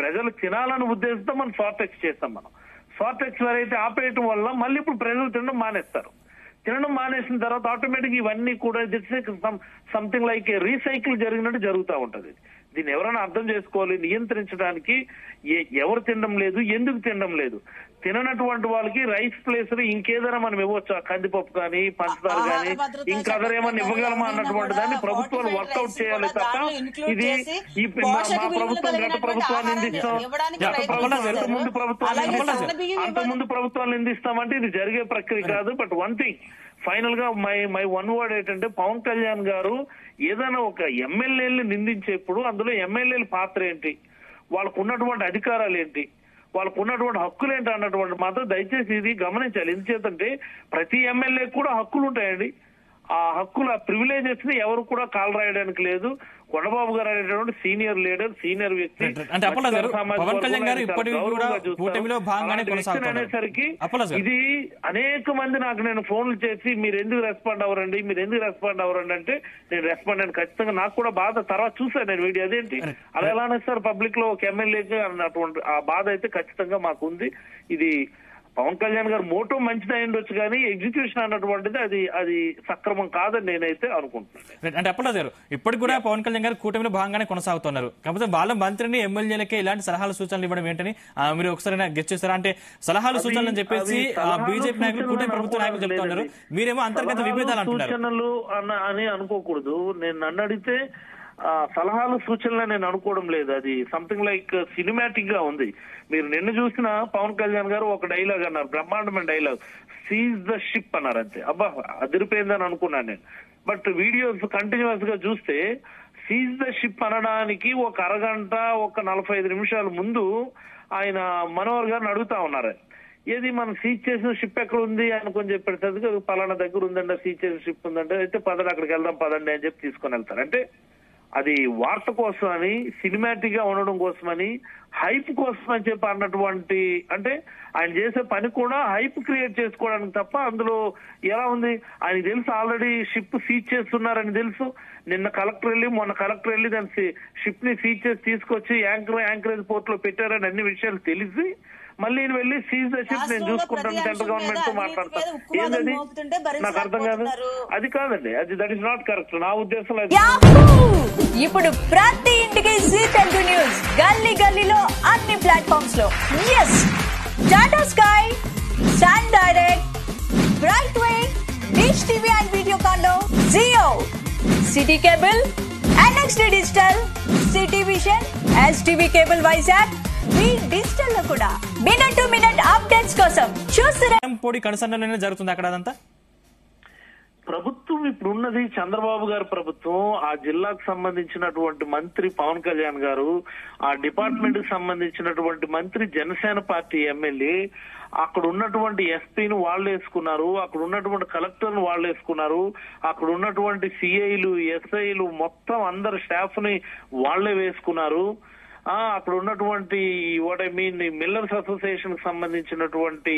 ప్రజలు తినాలని ఉద్దేశంతో మనం సార్టెక్స్ చేస్తాం. మనం సార్టెక్స్ వెరైటీ ఆపేయటం వల్ల మళ్ళీ ఇప్పుడు ప్రజలు తినడం మానేస్తారు. తినడం మానేసిన తర్వాత ఆటోమేటిక్ ఇవన్నీ కూడా సంథింగ్ లైక్ రీసైకిల్ జరిగినట్టు జరుగుతూ ఉంటది. దీన్ని ఎవరైనా అర్థం చేసుకోవాలి. నియంత్రించడానికి ఎవరు తినడం లేదు, ఎందుకు తినడం లేదు, తిననటువంటి వాళ్ళకి రైస్ ప్లేస్ లో ఇంకేదైనా మనం ఇవ్వచ్చా, కందిపప్పు కానీ పంచదార కానీ ఇంకా అదరేమన్నా ఇవ్వగలమా అన్నటువంటి దాన్ని ప్రభుత్వాలు వర్కౌట్ చేయాలి తప్ప ఇది మా ప్రభుత్వం గత ప్రభుత్వాన్ని నిందిస్తాం, అంతకుముందు ప్రభుత్వాన్ని నిందిస్తామంటే ఇది జరిగే ప్రక్రియ కాదు. బట్ వన్ థింగ్ ఫైనల్ గా మై వన్ వర్డ్ ఏంటంటే, పవన్ కళ్యాణ్ గారు ఏదైనా ఒక ఎమ్మెల్యేని నిందించేప్పుడు అందులో ఎమ్మెల్యేల పాత్ర ఏంటి, వాళ్ళకు ఉన్నటువంటి అధికారాలు ఏంటి, వాళ్ళకు ఉన్నటువంటి హక్కులు ఏంటి అన్నటువంటి మాత్రం దయచేసి ఇది గమనించాలి. ఎందుచేతంటే ప్రతి ఎమ్మెల్యే కూడా హక్కులు ఉంటాయండి. ఆ హక్కులు, ఆ ప్రివిలేజెస్ ని ఎవరు కూడా కాల్ రాయడానికి లేదు. కొండబాబు గారు అనేటువంటి సీనియర్ లీడర్, సీనియర్ వ్యక్తి అనేసరికి ఇది అనేక మంది నాకు నేను ఫోన్లు చేసి మీరు ఎందుకు రెస్పాండ్ అవ్వరండి అంటే నేను రెస్పాండ్ అని ఖచ్చితంగా నాకు కూడా బాధ. తర్వాత చూసాను నేను వీడియో, అదేంటి అలా ఎలా అనేస్తారు పబ్లిక్ లో ఒక ఎమ్మెల్యేకి అన్నటువంటి ఆ బాధ అయితే ఖచ్చితంగా మాకు ఉంది. ఇది పవన్ కళ్యాణ్ గారు మోటో మంచిది అయ్యుండొచ్చు కానీ ఎగ్జిక్యూషన్ అన్నటువంటిది అది సక్రమం కాదని నేనైతే అనుకుంటున్నాను. అంటే అప్పట్లో గారు ఇప్పటికి కూడా పవన్ కళ్యాణ్ గారు కూటమిలో భాగంగానే కొనసాగుతున్నారు. కాకపోతే వాళ్ళ మంత్రిని ఎమ్మెల్యేలకే ఇలాంటి సలహాలు సూచనలు ఇవ్వడం ఏంటని మీరు ఒకసారి గెస్ట్ చేస్తారా? అంటే సలహాలు సూచనలు అని చెప్పేసి బీజేపీ నాయకులు, కూటమి ప్రభుత్వ నాయకులు చెప్తున్నారు, మీరేమో అంతర్గత విభేదాలు అంటున్నారు. సూచనలు అని అనుకోకూడదు. నేను నన్ను అడిగితే సలహాలు సూచనలు నేను అనుకోవడం లేదు. అది సంథింగ్ లైక్ సినిమాటిక్ గా ఉంది. మీరు నిన్న చూసిన పవన్ కళ్యాణ్ గారు ఒక డైలాగ్ అన్నారు, బ్రహ్మాండమైన డైలాగ్, సీజ్ ద షిప్ అన్నారు. అంతే, అబ్బా అదిరిపోయిందని అనుకున్నాను నేను. బట్ వీడియోస్ కంటిన్యూస్ గా చూస్తే సీజ్ ద షిప్ అనడానికి ఒక అరగంట, ఒక 45 నిమిషాల ముందు ఆయన మనోహర్ గారిని అడుగుతా ఉన్నారు, ఏది మనం సీజ్ చేసిన షిప్ ఎక్కడ ఉంది అనుకొని చెప్పేసరికి పలానా దగ్గర ఉందండి, సీజ్ చేసిన షిప్ ఉందంటే, అయితే పదండి అక్కడికి వెళ్దాం పదండి అని చెప్పి తీసుకొని వెళ్తారు. అంటే అది వార్త కోసం అని, సినిమాటిక్ గా ఉండడం కోసమని, హైప్ కోసం అని చెప్పి అన్నటువంటి, అంటే ఆయన చేసే పని కూడా హైప్ క్రియేట్ చేసుకోవడానికి తప్ప అందులో ఎలా ఉంది ఆయనకి తెలుసు. ఆల్రెడీ షిప్ సీజ్ చేస్తున్నారని తెలుసు. మొన్న కలెక్టర్ వెళ్ళి దాని షిప్ ని సీజ్ చేసి తీసుకొచ్చి యాంకరేజ్ పోర్ట్ లో పెట్టారని అన్ని విషయాలు తెలిసి మళ్ళీ వెళ్ళి సీజ్ ద షిప్ నేను చూసుకుంటాను, సెంట్రల్ గవర్నమెంట్ తో మాట్లాడతాను. ఏంటది నాకు అర్థం కాదు. అది కాదండి, అది దట్ ఇస్ నాట్ కరెక్ట్ నా ఉద్దేశంలో. ఇప్పుడు ప్రతి ఇంటికి జీ తెలుగు న్యూస్, గల్లీ గల్లీలో అన్ని ప్లాట్ఫామ్స్ లో. Yes, Tata Sky, Sun Direct, Bright Way, Dish TV and Videocon లో, Jio, City Cable, NXT Digital, City Vision, STV Cable Vizag, Digital లో కూడా మినిట్ టు మినిట్ అప్డేట్స్ కోసం చూస్తున్నా. పొడి కనసన్నలోనే జరుగుతుంది అక్కడ అదంతా. ప్రభుత్వం ఇప్పుడున్నది చంద్రబాబు గారి ప్రభుత్వం. ఆ జిల్లాకు సంబంధించినటువంటి మంత్రి పవన్ కళ్యాణ్ గారు, ఆ డిపార్ట్మెంట్ కి సంబంధించినటువంటి మంత్రి జనసేన పార్టీ ఎమ్మెల్యే, అక్కడ ఉన్నటువంటి ఎస్పీని వాళ్ళు వేసుకున్నారు, అక్కడ ఉన్నటువంటి కలెక్టర్ను వాళ్ళు వేసుకున్నారు, అక్కడ ఉన్నటువంటి సిఐలు ఎస్ఐలు మొత్తం అందరు స్టాఫ్ ని వాళ్లే వేసుకున్నారు. అక్కడ ఉన్నటువంటి మిల్లర్స్ అసోసియేషన్ కి సంబంధించినటువంటి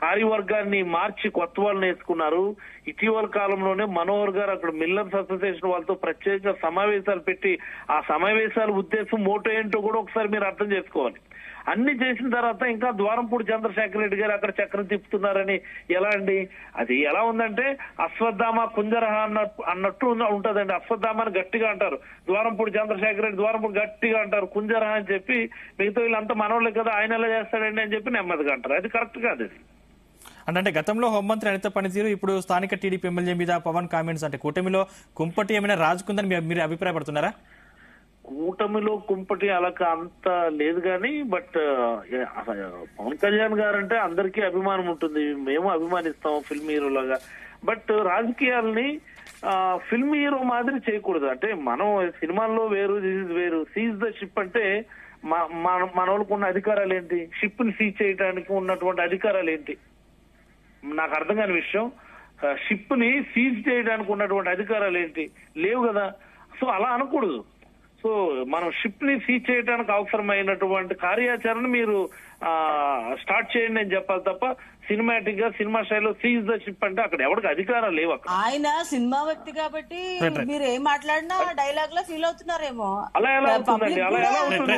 కార్యవర్గాన్ని మార్చి కొత్త వాళ్ళని వేసుకున్నారు. ఇటీవల కాలంలోనే మనోహర్ గారు అక్కడ మిల్లర్స్ అసోసియేషన్ వాళ్ళతో ప్రత్యేక సమావేశాలు పెట్టి ఆ సమావేశాల ఉద్దేశం మోటో ఏంటో కూడా ఒకసారి మీరు అర్థం చేసుకోవాలి. అన్ని చేసిన తర్వాత ఇంకా ద్వారంపూడి చంద్రశేఖర్ రెడ్డి గారు అక్కడ చక్రం తిప్పుతున్నారని ఎలా అండి? అది ఎలా ఉందంటే అశ్వత్థామ కుంజరహ అన్నట్టు ఉంటదండి. అశ్వత్థామని గట్టిగా అంటారు, ద్వారంపూడి చంద్రశేఖర్ రెడ్డి ద్వారంపూడి గట్టిగా అంటారు, కుంజరహ అని చెప్పి మిగతా వీళ్ళంతా మనోళ్ళే కదా ఆయన ఎలా చేస్తాడండి అని చెప్పి నెమ్మదిగా అంటారు. అది కరెక్ట్ కాదు. అది అంటే గతంలో హోంమంత్రి అనిత పనితీరు, ఇప్పుడు స్థానిక టీడీపీ ఎమ్మెల్యే మీద పవన్ కామెంట్స్, అంటే కూటమిలో కుంపటి ఏమైనా రాజుకుందని మీరు అభిప్రాయపడుతున్నారా? కూటమిలో కుంపటి అలా అంత లేదు కానీ, బట్ పవన్ కళ్యాణ్ గారు అంటే అందరికీ అభిమానం ఉంటుంది, మేము అభిమానిస్తాం ఫిల్మ్ హీరోలాగా. బట్ రాజకీయాల్ని ఫిల్మ్ హీరో మాదిరి చేయకూడదు. అంటే మనం సినిమాల్లో వేరు, వేరు. సీజ్ ద షిప్ అంటే మన వాళ్ళకు ఉన్న అధికారాలు ఏంటి? షిప్ ని సీజ్ చేయడానికి ఉన్నటువంటి అధికారాలు ఏంటి? నాకు అర్థం కాని విషయం. షిప్ ని సీజ్ చేయడానికి ఉన్నటువంటి అధికారాలు ఏంటి? లేవు కదా. సో అలా అనకూడదు. సో మనం షిప్ ని సీజ్ చేయడానికి అవసరమైనటువంటి కార్యాచరణ మీరు స్టార్ట్ చేయండి అని చెప్పాలి తప్ప సినిమాటిక్ గా సినిమా స్టైల్లో సీజ్ ద షిప్ అంటే అక్కడ ఎవరికి అధికారం లేవు. అక్కడ ఆయన సినిమా వ్యక్తి కాబట్టి మీరు ఏం మాట్లాడినా డైలాగ్ లో ఫీల్ అవుతున్నారేమో. అలా ఎలా అవుతుందండి? అలా ఎలా అవుతుంది?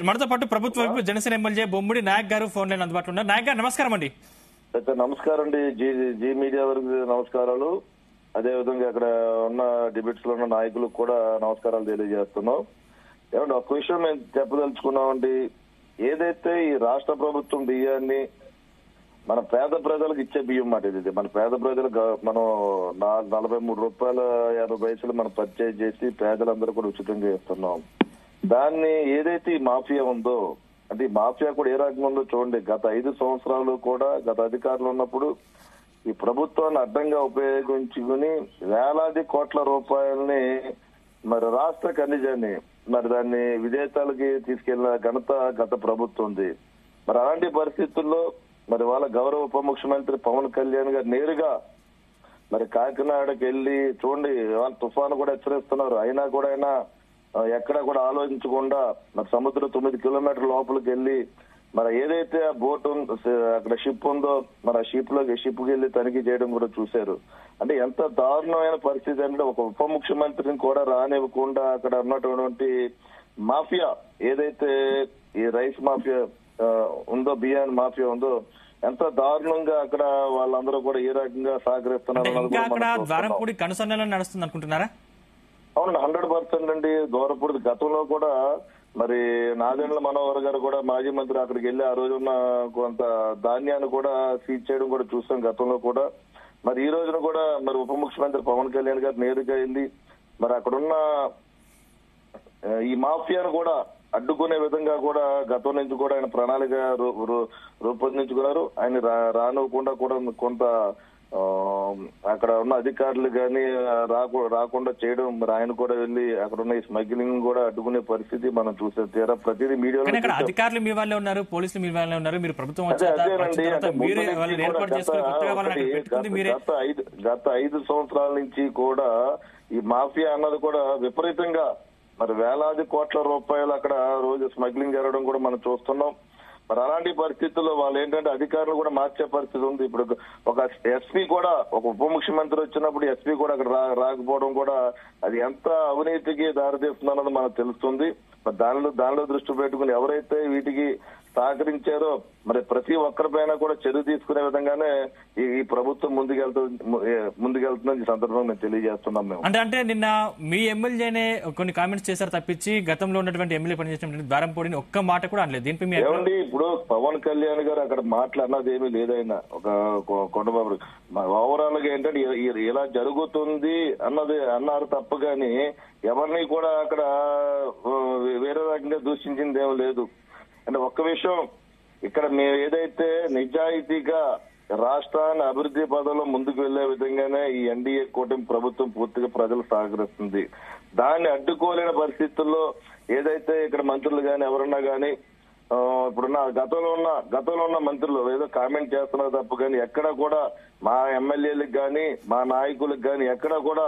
మనతో పాటు ప్రభుత్వ వైపు జనసేన ఎమ్మెల్యే బొమ్మిడి నాయక్ గారు ఫోన్ లైన్ అందుబాటులో ఉన్నారు. నాయక్ గారు నమస్కారం అండి. నమస్కారం అండి. జీ మీడియా వరకు నమస్కారాలు. అదే విధంగా అక్కడ ఉన్న డిబేట్స్ లో ఉన్న నాయకులకు కూడా నమస్కారాలు తెలియజేస్తున్నాం. ఏమంటే ఒక విషయం మేము చెప్పదలుచుకున్నామండి. ఏదైతే ఈ రాష్ట్ర ప్రభుత్వం బియ్యాన్ని మన పేద ప్రజలకు ఇచ్చే బియ్యం మాట ఇది, మన పేద ప్రజలకు మనం 43 రూపాయల 50 పైసలు మనం పర్చేజ్ చేసి పేదలందరూ కూడా ఉచితంగా ఇస్తున్నాం. దాన్ని ఏదైతే ఈ మాఫియా ఉందో, అంటే ఈ మాఫియా కూడా ఏ రకంగా ఉందో చూడండి. గత 5 సంవత్సరాలు కూడా గత అధికారులు ఉన్నప్పుడు ఈ ప్రభుత్వాన్ని అడ్డంగా ఉపయోగించుకుని వేలాది కోట్ల రూపాయలని మరి రాష్ట్ర ఖనిజాన్ని మరి దాన్ని విదేశాలకి తీసుకెళ్లిన ఘనత గత ప్రభుత్వం ఉంది. మరి అలాంటి పరిస్థితుల్లో మరి వాళ్ళ గౌరవ ఉప ముఖ్యమంత్రి పవన్ కళ్యాణ్ గారు నేరుగా మరి కాకినాడకి వెళ్లి చూడండి, వాళ్ళు తుఫాను కూడా హెచ్చరిస్తున్నారు, అయినా కూడా ఆయన ఎక్కడ కూడా ఆలోచించకుండా మరి సముద్రం 9 కిలోమీటర్ల లోపలికి వెళ్లి మరి ఏదైతే ఆ బోట్ అక్కడ షిప్ ఉందో మరి ఆ షిప్కి వెళ్లి తనిఖీ చేయడం కూడా చూశారు. అంటే ఎంత దారుణమైన పరిస్థితి అంటే ఒక ఉప ముఖ్యమంత్రిని కూడా రానివ్వకుండా అక్కడ ఉన్నటువంటి మాఫియా ఏదైతే ఈ రైస్ మాఫియా ఉందో, బియ్యాన్ని మాఫియా ఉందో, ఎంత దారుణంగా అక్కడ వాళ్ళందరూ కూడా ఏ రకంగా సహకరిస్తున్నారు. నడుస్తుంది అనుకుంటున్నారా? అవునండి, 100% అండి. దూరపూడి గతంలో కూడా మరి నాదెండ్ల మనోహర్ గారు కూడా మాజీ మంత్రి అక్కడికి వెళ్లి ఆ రోజున్న కొంత ధాన్యాన్ని కూడా సీజ్ చేయడం కూడా చూసాం గతంలో కూడా. మరి ఈ రోజున కూడా మరి ఉప ముఖ్యమంత్రి పవన్ కళ్యాణ్ గారు నేరుగా వెళ్ళి మరి అక్కడున్న ఈ మాఫియాను కూడా అడ్డుకునే విధంగా కూడా గతం నుంచి కూడా ఆయన ప్రణాళిక రూపొందించుకున్నారు. ఆయన రానివ్వకుండా కూడా కొంత అక్కడ ఉన్న అధికారులు కానీ రాకుండా చేయడం, మరి ఆయన కూడా వెళ్లి అక్కడ ఉన్న ఈ స్మగ్లింగ్ కూడా అడ్డుకునే పరిస్థితి మనం చూసే తీరా ప్రతిదీ మీడియాలో. అధికారులు మీ వాళ్ళే ఉన్నారు, పోలీసులు మీ వాళ్ళే ఉన్నారు, మీరు ప్రభుత్వం గత 5 సంవత్సరాల నుంచి కూడా ఈ మాఫియా అన్నది కూడా విపరీతంగా మరి వేలాది కోట్ల రూపాయలు అక్కడ రోజు స్మగ్లింగ్ జరగడం కూడా మనం చూస్తున్నాం. మరి అలాంటి పరిస్థితుల్లో వాళ్ళు ఏంటంటే అధికారులు కూడా మార్చే పరిస్థితి ఉంది. ఇప్పుడు ఒక ఎస్పీ కూడా, ఒక ఉప ముఖ్యమంత్రి వచ్చినప్పుడు ఎస్పీ కూడా అక్కడ రాకపోవడం కూడా అది ఎంత అవినీతికి దారితీస్తుంది అన్నది మనకు తెలుస్తుంది. మరి దానిలో దృష్టి పెట్టుకుని ఎవరైతే వీటికి సహకరించారో మరి ప్రతి ఒక్కరిపైన కూడా చర్య తీసుకునే విధంగానే ఈ ప్రభుత్వం ముందుకెళ్తుందని ఈ సందర్భంగా మేము తెలియజేస్తున్నాం. మేము అంటే నిన్న మీ ఎమ్మెల్యేనే కొన్ని కామెంట్స్ చేశారు తప్పించి గతంలో ఉన్నటువంటి ఎమ్మెల్యే పనిచేసిన ద్వారంపూడిని ఒక్క మాట కూడా అనలేదు. దీనిపై ఏమండి, ఇప్పుడు పవన్ కళ్యాణ్ గారు అక్కడ మాట్లాడినది ఏమీ లేదైనా ఒక కొండబాబు ఓవరాల్ గా ఏంటంటే ఇలా జరుగుతుంది అన్నారు తప్ప గాని ఎవరిని కూడా అక్కడ వేరే రకంగా దూషించింది ఏమీ లేదు. అంటే ఒక్క విషయం, ఇక్కడ మేము ఏదైతే నిజాయితీగా రాష్ట్రాన్ని అభివృద్ధి పదంలో ముందుకు వెళ్లే విధంగానే ఈ ఎన్డీఏ కూటమి ప్రభుత్వం పూర్తిగా ప్రజలు సహకరిస్తుంది. దాన్ని అడ్డుకోలేని పరిస్థితుల్లో ఏదైతే ఇక్కడ మంత్రులు గాని ఎవరన్నా గాని ఇప్పుడున్న గతంలో ఉన్న మంత్రులు ఏదో కామెంట్ చేస్తున్నారు తప్ప కానీ ఎక్కడ కూడా మా ఎమ్మెల్యేలకు గాని మా నాయకులకు గాని ఎక్కడ కూడా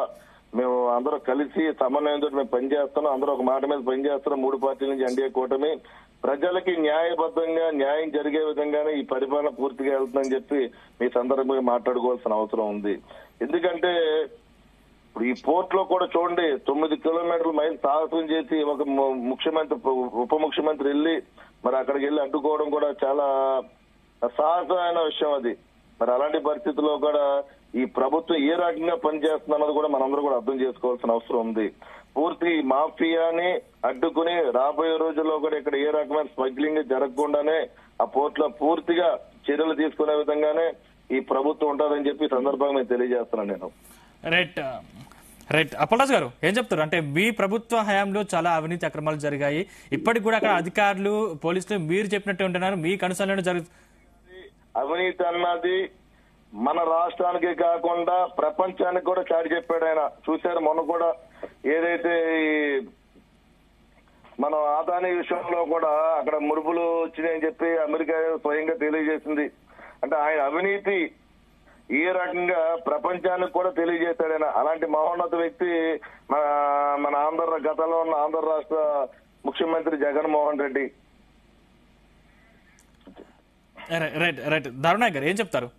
మేము అందరూ కలిసి సమన్వయంతో మేము పనిచేస్తున్నాం, అందరూ ఒక మాట మీద పనిచేస్తున్నాం. 3 పార్టీల నుంచి ఎన్డీఏ కూటమి ప్రజలకి న్యాయబద్ధంగా న్యాయం జరిగే విధంగానే ఈ పరిపాలన పూర్తిగా వెళ్తుందని చెప్పి మీ సందర్భంగా మాట్లాడుకోవాల్సిన అవసరం ఉంది. ఎందుకంటే ఇప్పుడు ఈ పోర్ట్ లో కూడా చూడండి 9 కిలోమీటర్ల మైల్ సాహసం చేసి ఒక ముఖ్యమంత్రి ఉప ముఖ్యమంత్రి వెళ్ళి మరి అక్కడికి వెళ్ళి అడ్డుకోవడం కూడా చాలా సాహసమైన విషయం అది. మరి అలాంటి పరిస్థితుల్లో కూడా ఈ ప్రభుత్వం ఏ రకంగా పనిచేస్తుందన్నది కూడా మనందరూ కూడా అర్థం చేసుకోవాల్సిన అవసరం ఉంది. పూర్తి మాఫియాని అడ్డుకుని రాబోయే రోజుల్లో కూడా ఇక్కడ ఏ రకమైన స్మగ్లింగ్ జరగకుండానే ఆ పోర్ట్ లో పూర్తిగా చర్యలు తీసుకునే విధంగానే ఈ ప్రభుత్వం ఉంటుందని చెప్పి సందర్భంగా నేను తెలియజేస్తున్నాను. నేను రైట్ అప్పలరాజు గారు ఏం చెప్తారు? అంటే మీ ప్రభుత్వ హయాంలో చాలా అవినీతి అక్రమాలు జరిగాయి, ఇప్పటికి కూడా అక్కడ అధికారులు పోలీసులు మీరు చెప్పినట్టు ఉంటున్నారు, మీకు అనుసరణ జరుగుతుంది. అవినీతి అన్నది మన రాష్ట్రానికి కాకుండా ప్రపంచానికి కూడా చాటి చెప్పాడు ఆయన. చూశారు మొన్న కూడా ఏదైతే మన ఆదాని విషయంలో కూడా అక్కడ మురుపులు వచ్చినాయని చెప్పి అమెరికా స్వయంగా తెలియజేసింది. అంటే ఆయన అవినీతి ఏ రకంగా ప్రపంచానికి కూడా తెలియజేశాడు ఆయన. అలాంటి మహోన్నత వ్యక్తి మన గతంలో ఉన్న ఆంధ్ర రాష్ట్ర ముఖ్యమంత్రి జగన్మోహన్ రెడ్డి. రైట్ దారుణాయ్ గారు ఏం చెప్తారు?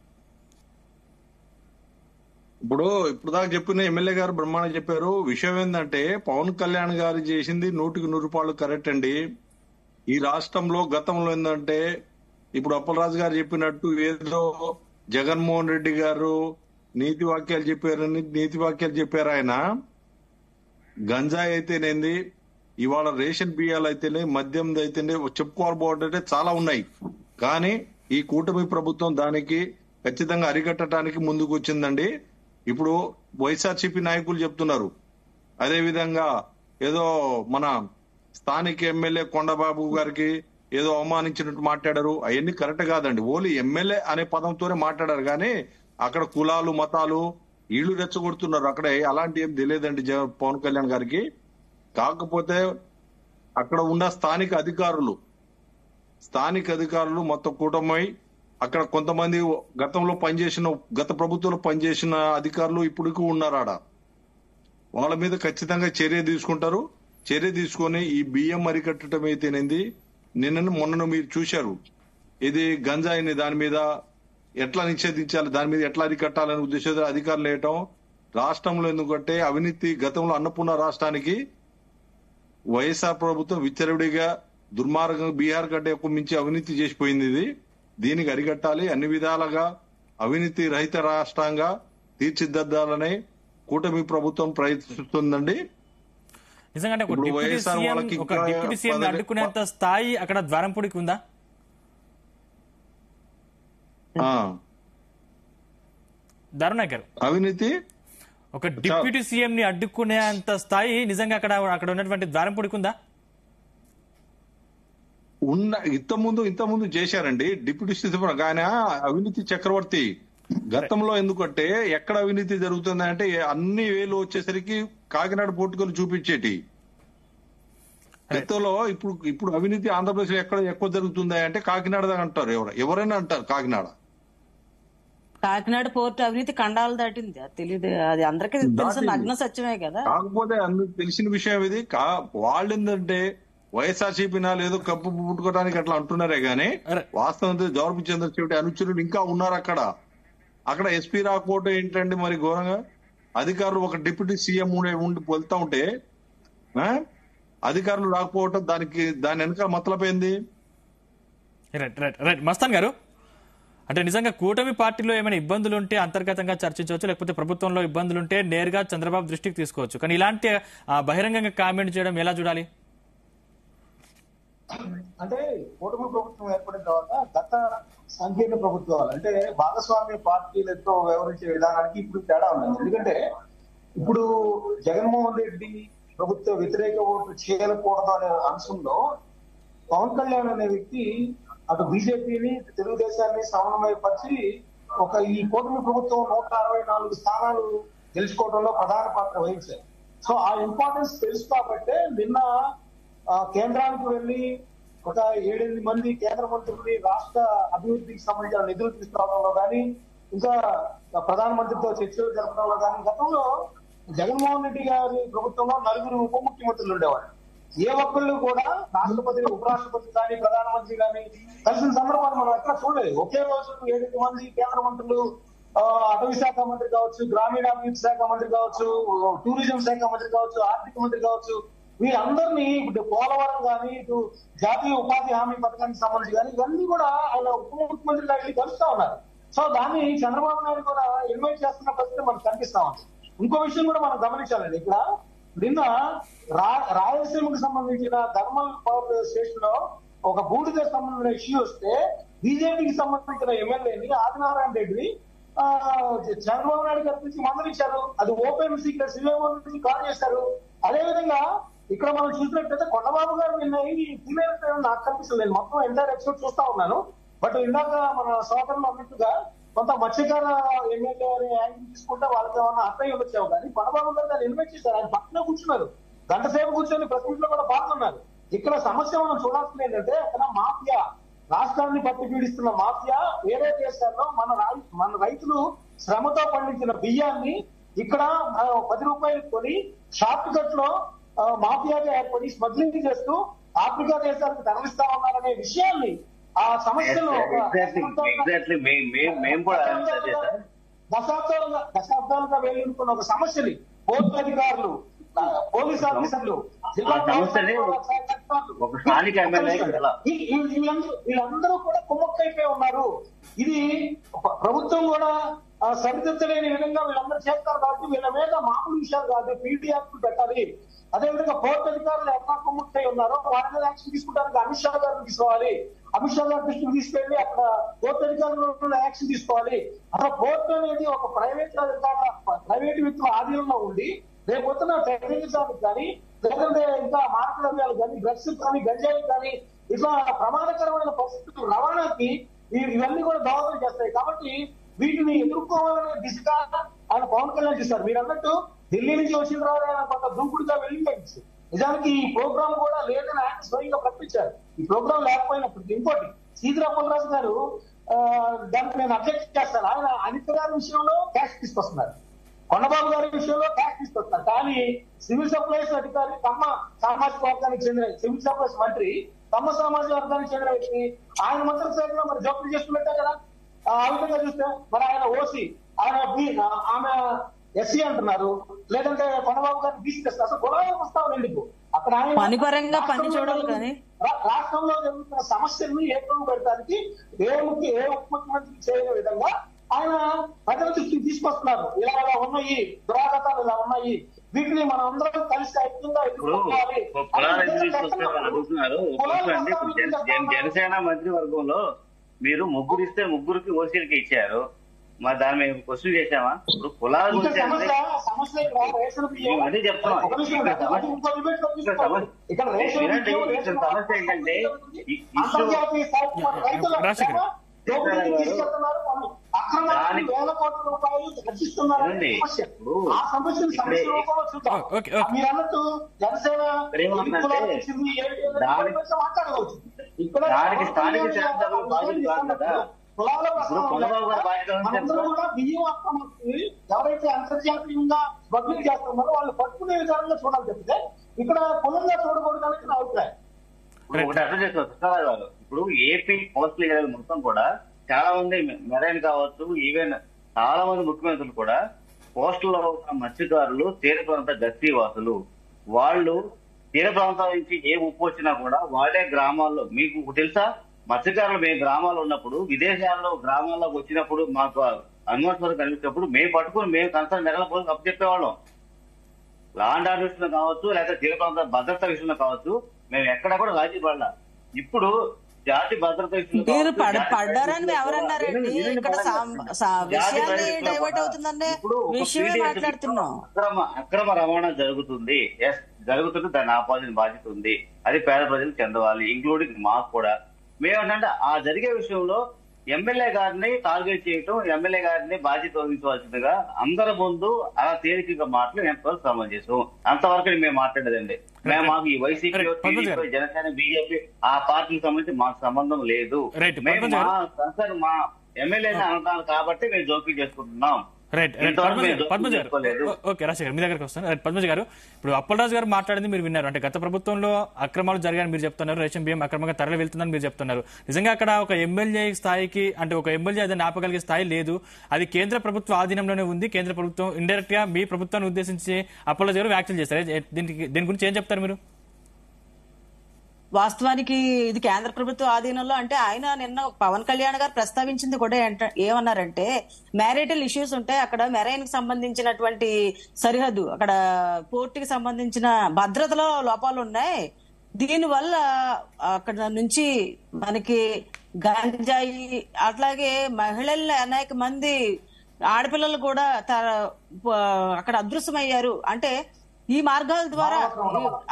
ఇప్పుడు దాకా చెప్పిన ఎమ్మెల్యే గారు బ్రహ్మాండం చెప్పారు. విషయం ఏంటంటే పవన్ కళ్యాణ్ గారు చేసింది 100కి 100 కరెక్ట్ అండి. ఈ రాష్ట్రంలో గతంలో ఏంటంటే ఇప్పుడు అప్పలరాజు గారు చెప్పినట్టు ఏదో జగన్మోహన్ రెడ్డి గారు నీతి వాక్యాలు చెప్పారు. ఆయన గంజాయి అయితేనేంది, ఇవాళ రేషన్ బియ్యాలు అయితేనే, మద్యం అయితేనే చెప్పుకోవాలంటే చాలా ఉన్నాయి. కానీ ఈ కూటమి ప్రభుత్వం దానికి ఖచ్చితంగా అరికట్టడానికి ముందుకు వచ్చిందండి. ఇప్పుడు వైఎస్ఆర్సీపీ నాయకులు చెప్తున్నారు, అదేవిధంగా ఏదో మన స్థానిక ఎమ్మెల్యే కొండబాబు గారికి ఏదో అవమానించినట్టు మాట్లాడారు. అవన్నీ కరెక్ట్ కాదండి. ఓన్లీ ఎమ్మెల్యే అనే పదంతోనే మాట్లాడారు, కానీ అక్కడ కులాలు మతాలు ఇళ్లు రెచ్చగొడుతున్నారు. అక్కడ అలాంటి ఏం తెలియదండి పవన్ కళ్యాణ్ గారికి. కాకపోతే అక్కడ ఉన్న స్థానిక అధికారులు మొత్తం కూటమై అక్కడ కొంతమంది గత ప్రభుత్వంలో పనిచేసిన అధికారులు ఇప్పటికీ ఉన్నారు ఆడ. వాళ్ళ మీద ఖచ్చితంగా చర్య తీసుకుంటారు. చర్య తీసుకొని ఈ బియ్యం అరికట్టడం అయితేనేది, మొన్న మీరు చూశారు, ఇది గంజాయిని దాని మీద ఎట్లా నిషేధించాలి, దాని మీద ఎట్లా అరికట్టాలనే ఉద్దేశంతో అధికారులు వేయటం రాష్ట్రంలో. ఎందుకంటే అవినీతి గతంలో అన్నపూర్ణ రాష్ట్రానికి వైఎస్ఆర్ ప్రభుత్వం విచ్చలవిడిగా దుర్మార్గంగా బీహార్ కంటే ఎక్కువ మించి అవినీతి చేసిపోయింది. దీనికి అరికట్టాలి, అన్ని విధాలుగా అవినీతి రహిత రాష్ట్రంగా తీర్చిదిద్దాలని కూటమి ప్రభుత్వం ప్రయత్నిస్తుందండి. నిజంగా ఒక డిప్యూటీ సీఎం అడ్డుకునేంత స్థాయి అక్కడ ద్వారంపూడికి ఉందా? దారుణాయ్ గారు, అవినీతి ఒక డిప్యూటీ సీఎం ని అడ్డుకునేంత స్థాయి నిజంగా అక్కడ ఉన్నటువంటి ద్వారంపూడికి ఉందా? ఇంతకుముందు చేశారండి డిప్యూటీ సీఎం. ఆయన అవినీతి చక్రవర్తి గతంలో. ఎందుకంటే ఎక్కడ అవినీతి జరుగుతుంది అంటే అన్ని వేలు వచ్చేసరికి కాకినాడ పోర్టుకొని చూపించేటి. గతంలో ఇప్పుడు అవినీతి ఆంధ్రప్రదేశ్ లో ఎక్కడ ఎక్కువ జరుగుతుంది అంటే కాకినాడ అంటారు. ఎవరైనా అంటారు కాకినాడ పోర్టు అవినీతి కండాలు దాటింది. తెలియదు, అది అందరికీ తెలిసిన నగ్న సత్యమే కదా. కాకపోతే అందరికి తెలిసిన విషయం ఇది. వాళ్ళు ఏంటంటే వైఎస్ఆర్సీపీ ఏదో కప్పు పుట్టుకోవడానికి అట్లా అంటున్నారే గానీ వాస్తవం జవహర్ చంద్రశేఖర్ అనుచరులు ఇంకా ఉన్నారు అక్కడ ఎస్పీ రాకపోవటం ఏంటండి మరి ఘోరంగా. అధికారులు ఒక డిప్యూటీ సీఎం ఉండి వెళ్తా ఉంటే అధికారులు రాకపోవటం దాని వెనక మతలపోయింది. రైట్ మస్తాన్ గారు, అంటే నిజంగా కూటమి పార్టీలో ఏమైనా ఇబ్బందులు ఉంటే అంతర్గతంగా చర్చించవచ్చు, లేకపోతే ప్రభుత్వంలో ఇబ్బందులు ఉంటే నేరుగా చంద్రబాబు దృష్టికి తీసుకోవచ్చు. కానీ ఇలాంటి బహిరంగంగా కామెంట్ చేయడం ఎలా చూడాలి? అంటే కూటమి ప్రభుత్వం ఏర్పడిన తర్వాత గత సంకీర్ణ ప్రభుత్వాలు అంటే భాగస్వామ్య పార్టీలతో వ్యవహరించే విధానానికి ఇప్పుడు తేడా ఉన్నది. ఎందుకంటే ఇప్పుడు జగన్మోహన్ రెడ్డి ప్రభుత్వ వ్యతిరేక ఓటు చేయకూడదు అనే అంశంలో పవన్ కళ్యాణ్ అనే వ్యక్తి అటు బీజేపీని తెలుగుదేశాన్ని సమన్వయపరిచి ఈ కూటమి ప్రభుత్వం 164 స్థానాలు గెలుచుకోవడంలో ప్రధాన పాత్ర వహించారు. సో ఆ ఇంపార్టెన్స్ తెలుసు కాబట్టే నిన్న కేంద్రానికి వెళ్లి ఒక 7-8 మంది కేంద్ర మంత్రుల్ని రాష్ట్ర అభివృద్ధికి సంబంధించిన నిధులు తీసుకురావడంలో కానీ, ఇంకా ప్రధానమంత్రితో చర్చలు జరపడంలో కానీ, గతంలో జగన్మోహన్ రెడ్డి గారి ప్రభుత్వంలో 4 ఉప ముఖ్యమంత్రులు ఉండేవారు. ఏ ఒక్కళ్ళు కూడా రాష్ట్రపతి, ఉపరాష్ట్రపతి కానీ, ప్రధానమంత్రి కానీ కలిసిన సందర్భాన్ని మనం ఎక్కడ చూడలేదు. ఒకే రోజు 7 మంది కేంద్ర మంత్రులు, అటవీ శాఖ మంత్రి కావచ్చు, గ్రామీణాభివృద్ధి శాఖ మంత్రి కావచ్చు, టూరిజం శాఖ మంత్రి కావచ్చు, ఆర్థిక మంత్రి కావచ్చు, వీరందరినీ ఇటు పోలవరం కానీ, ఇటు జాతీయ ఉపాధి హామీ పథకానికి సంబంధించి కానీ ఇవన్నీ కూడా ఆయన ఉప ముఖ్యమంత్రిగా వెళ్ళి కలుస్తా ఉన్నారు. సో దాన్ని చంద్రబాబు నాయుడు కూడా ఇన్వైట్ చేస్తున్న పరిస్థితి మనకు కనిపిస్తా ఉంది. ఇంకో విషయం కూడా మనం గమనించాలండి. ఇక్కడ నిన్న రాయలసీమకు సంబంధించిన థర్మల్ పవర్ స్టేషన్ లో ఒక బూడిద సంబంధించిన ఇష్యూ వస్తే బీజేపీకి సంబంధించిన ఎమ్మెల్యేని ఆదినారాయణ రెడ్డిని చంద్రబాబు నాయుడు గారి నుంచి మందలించారు. అది ఓపెన్ సీక్రెట్, సివిఎం నుంచి కాల్ చేశారు. అదేవిధంగా ఇక్కడ మనం చూసినట్లయితే కొండబాబు గారు నిన్న నాకు కనిపిస్తుంది. మొత్తం ఎంటైర్ ఎపిసోడ్ చూస్తా ఉన్నాను. బట్ ఇందాక మన సోదరులు అన్నట్టుగా కొంత మత్స్యకార ఎమ్మెల్యే అనే యాంగిల్ తీసుకుంటే వాళ్ళకి ఏమన్నా అర్థం వచ్చావు కానీ కొండబాబు గారు దాన్ని ఇన్వైట్ చేశారు. ఆయన పక్కన కూర్చున్నారు, గంట సేపు కూర్చొని ప్రతి ఇంట్లో కూడా పాల్గొన్నారు. ఇక్కడ సమస్య మనం చూడాల్సింది ఏంటంటే అక్కడ మాఫియా, రాష్ట్రాన్ని పట్టి పీడిస్తున్న మాఫియా వేరే దేశాల్లో మన రైతులు శ్రమతో పండించిన బియ్యాన్ని ఇక్కడ 10 రూపాయలు కొని షార్ట్ కట్ లో మాఫియాగా ఏర్పడి స్మగ్లింగ్ చేస్తూ ఆఫ్రికా దేశాలకు తరలిస్తా ఉన్నారనే విషయాన్ని, ఆ సమస్యలు దశాబ్దాలుగా వేలుకున్న ఒక సమస్యని పోర్టు అధికారులు, పోలీస్ ఆఫీసర్లు, వీళ్ళందరూ కూడా కుమ్మక్కైపోయి ఉన్నారు. ఇది ప్రభుత్వం కూడా సరిదిద్దలేని విధంగా వీళ్ళందరూ చేస్తారు కాబట్టి వీళ్ళ మీద మామూలు విషయాలు కాదు, పీడీఎఫ్ పెట్టాలి. అదేవిధంగా పోర్టు అధికారులు ఎట్లా కుమ్మక్కై ఉన్నారో వాళ్ళ మీద యాక్షన్ తీసుకోవడానికి అమిత్ షా గారిని తీసుకోవాలి. అమిత్ షా గారి దృష్టికి తీసుకెళ్లి అక్కడ పోర్టు అధికారులు యాక్షన్ తీసుకోవాలి. అసలు పోర్టు అనేది ఒక ప్రైవేట్ వ్యక్తుల ఆధీనంలో ఉండి రేపొద్దున టెర్రరిజానికి కానీ, లేదంటే ఇంకా మారకద్రవ్యాలు కానీ, డ్రగ్స్ కానీ, గంజాయి కానీ ఇట్లా ప్రమాదకరమైన పరిస్థితులు రవాణాకి ఇవన్నీ కూడా దోహదం చేస్తాయి. కాబట్టి వీటిని ఎదుర్కోవాలనే దిశగా ఆయన పవన్ కళ్యాణ్ చేశారు. మీరు అన్నట్టు ఢిల్లీ నుంచి వచ్చిన తర్వాత ఆయన కొంత దూకుడుగా వెళ్ళింది. నిజానికి ఈ ప్రోగ్రామ్ కూడా లేదని ఆయన స్వయంగా ప్రకటించారు. ఈ ప్రోగ్రామ్ లేకపోయినప్పుడు ఇంకోటి సీతారామరాజు గారు దానికి నేను అబ్జెక్ట్ చేస్తాను. ఆయన అనిత గారి విషయంలో క్యాష్ తీసుకొస్తున్నారు, కొండబాబు గారి విషయంలో ట్యాక్స్ తీసుకొస్తారు. కానీ సివిల్ సప్లైస్ అధికారి తమ సామాజిక వర్గానికి చెందిన సివిల్ సప్లైస్ మంత్రి తమ సామాజిక వర్గానికి చెందిన వ్యక్తి ఆయన మంత్రి శాఖలో మరి జోక్యం చేసుకున్నట్టే కదా. ఆ విధంగా చూస్తే మరి ఆయన ఓసీ, ఆమె ఎస్సీ అంటున్నారు, లేదంటే కొండబాబు గారిని బీసీ తెస్తారు. అసలు కులాలకు వస్తామని ఎందుకు? అక్కడ పనిపరంగా పని చూడాలి కానీ రాష్ట్రంలో జరుగుతున్న సమస్యలను ఏర్పడి పెడతానికి ఏ ఉప ముఖ్యమంత్రి చేయని విధంగా ఆయన ప్రజల దృష్టికి తీసుకొస్తున్నారు. ఇలా ఉన్నాయి, దురాగతాలు ఇలా ఉన్నాయి, వీటిని మనం అందరం కలిసి ఐక్యంగా ఎదుర్కోవాలి. జనసేన మంత్రివర్గంలో మీరు ముగ్గురు ఇస్తే ముగ్గురికి ఓసీలకి ఇచ్చారు. మరి దాన్ని మేము క్వశ్చన్ చేశామా? ఇప్పుడు కులాల గురించి అదే చెప్తున్నాం. సమస్య ఏంటంటే దానికి స్థానిక శాసనసభ బాధ్యత కాదు కదా. ఎవరైతే అంతర్జాతీయంగా స్మగ్లింగ్ చేస్తున్నారో వాళ్ళు పట్టుకునే విధానంగా చూడాలి చెప్తే ఇక్కడ కులంగా చూడకూడదని నా అభిప్రాయం. ఒకటి అర్థం చేసుకోవచ్చు. ఇప్పుడు ఏపీ పోస్టల్ ఏరియాలు మొత్తం కూడా చాలా మంది మెరైన్ కావచ్చు, ఈవెన్ చాలా మంది ముఖ్యమంత్రులు కూడా పోస్టల్లో ఉన్న మత్స్యకారులు, తీర ప్రాంత గస్తీవాసులు, వాళ్ళు తీర ప్రాంతాల నుంచి ఏ ఉప్పు వచ్చినా కూడా వాళ్ళే గ్రామాల్లో, మీకు తెలుసా మత్స్యకారులు మేము గ్రామాల్లో ఉన్నప్పుడు, విదేశాల్లో గ్రామాల్లోకి వచ్చినప్పుడు మాకు అనుమతి కనిపించినప్పుడు మేము పట్టుకుని మేము కన్సర్న్ మెగల పోలీసు అప్పచెప్పేవాళ్ళం. లా అండ్ ఆర్డర్ విషయంలో కావచ్చు, లేకపోతే తీర ప్రాంత భద్రత విషయంలో కావచ్చు, మేము ఎక్కడ కూడా రాజీ పడలా. ఇప్పుడు జాతి భద్రత మీరు పడ్డారని ఎవరన్నారండి? ఇక్కడ విషయాన్ని డైవర్ట్ అవుతుందండి. విషయమే మాట్లాడుతున్నాం. అక్రమ రవాణా జరుగుతుంది, జరుగుతుంది, దాన్ని ఆపాల్సిన బాధ్యత ఉంది. అది పేద ప్రజలకు చెందవాలి, ఇంక్లూడింగ్ మాకు కూడా. మేమేంటంటే ఆ జరిగే విషయంలో ఎమ్మెల్యే గారిని టార్గెట్ చేయటం, ఎమ్మెల్యే గారిని బాధ్యత వహించవలసిందిగా అందరి ముందు అలా తేలికగా మాటలు ఎంతవరకు సమంజసం, అంతవరకు మేము మాట్లాడేదండి. మేము మాకు ఈ వైసీపీ, టీడీపీ, జనసేన, బీజేపీ ఆ పార్టీకి సంబంధించి మాకు సంబంధం లేదు. మేము మా ఎమ్మెల్యేని అంటాను కాబట్టి మేము జోక్యం చేసుకుంటున్నాం. రైట్ పద్మజ గారు, ఓకే రాజశేఖర్ మీ దగ్గరకు వస్తాను. రైట్ పద్మజ గారు, ఇప్పుడు అప్పలరాజు గారు మాట్లాడింది మీరు విన్నారు. అంటే గత ప్రభుత్వంలో అక్రమాలు జరిగాయని మీరు చెప్తున్నారు, రేషన్ బియ్యం అక్రమంగా తరలి వెళ్తుందని మీరు చెప్తున్నారు. నిజంగా అక్కడ ఒక ఎమ్మెల్యే స్థాయికి, అంటే ఒక ఎమ్మెల్యే అదే ఆపగలిగే స్థాయి లేదు, అది కేంద్ర ప్రభుత్వ ఆధీనంలోనే ఉంది. కేంద్ర ప్రభుత్వం ఇండైరెక్ట్ గా మీ ప్రభుత్వాన్ని ఉద్దేశించి అప్పలరాజు గారు వ్యాఖ్యలు చేస్తారు. దీని గురించి ఏం చెప్తారు మీరు? వాస్తవానికి ఇది కేంద్ర ప్రభుత్వ ఆధీనంలో అంటే ఆయన నిన్న పవన్ కళ్యాణ్ గారు ప్రస్తావించింది కూడా ఏమన్నారంటే మ్యారిటల్ ఇష్యూస్ ఉంటాయి అక్కడ, మెరైన్ కి సంబంధించినటువంటి సరిహద్దు అక్కడ పోర్టుకి సంబంధించిన భద్రతలో లోపాలు ఉన్నాయి, దీనివల్ల అక్కడ నుంచి మనకి గంజాయి అట్లాగే మహిళల్ని అనేక మంది ఆడపిల్లలు కూడా అక్కడ అదృశ్యమయ్యారు. అంటే ఈ మార్గాల ద్వారా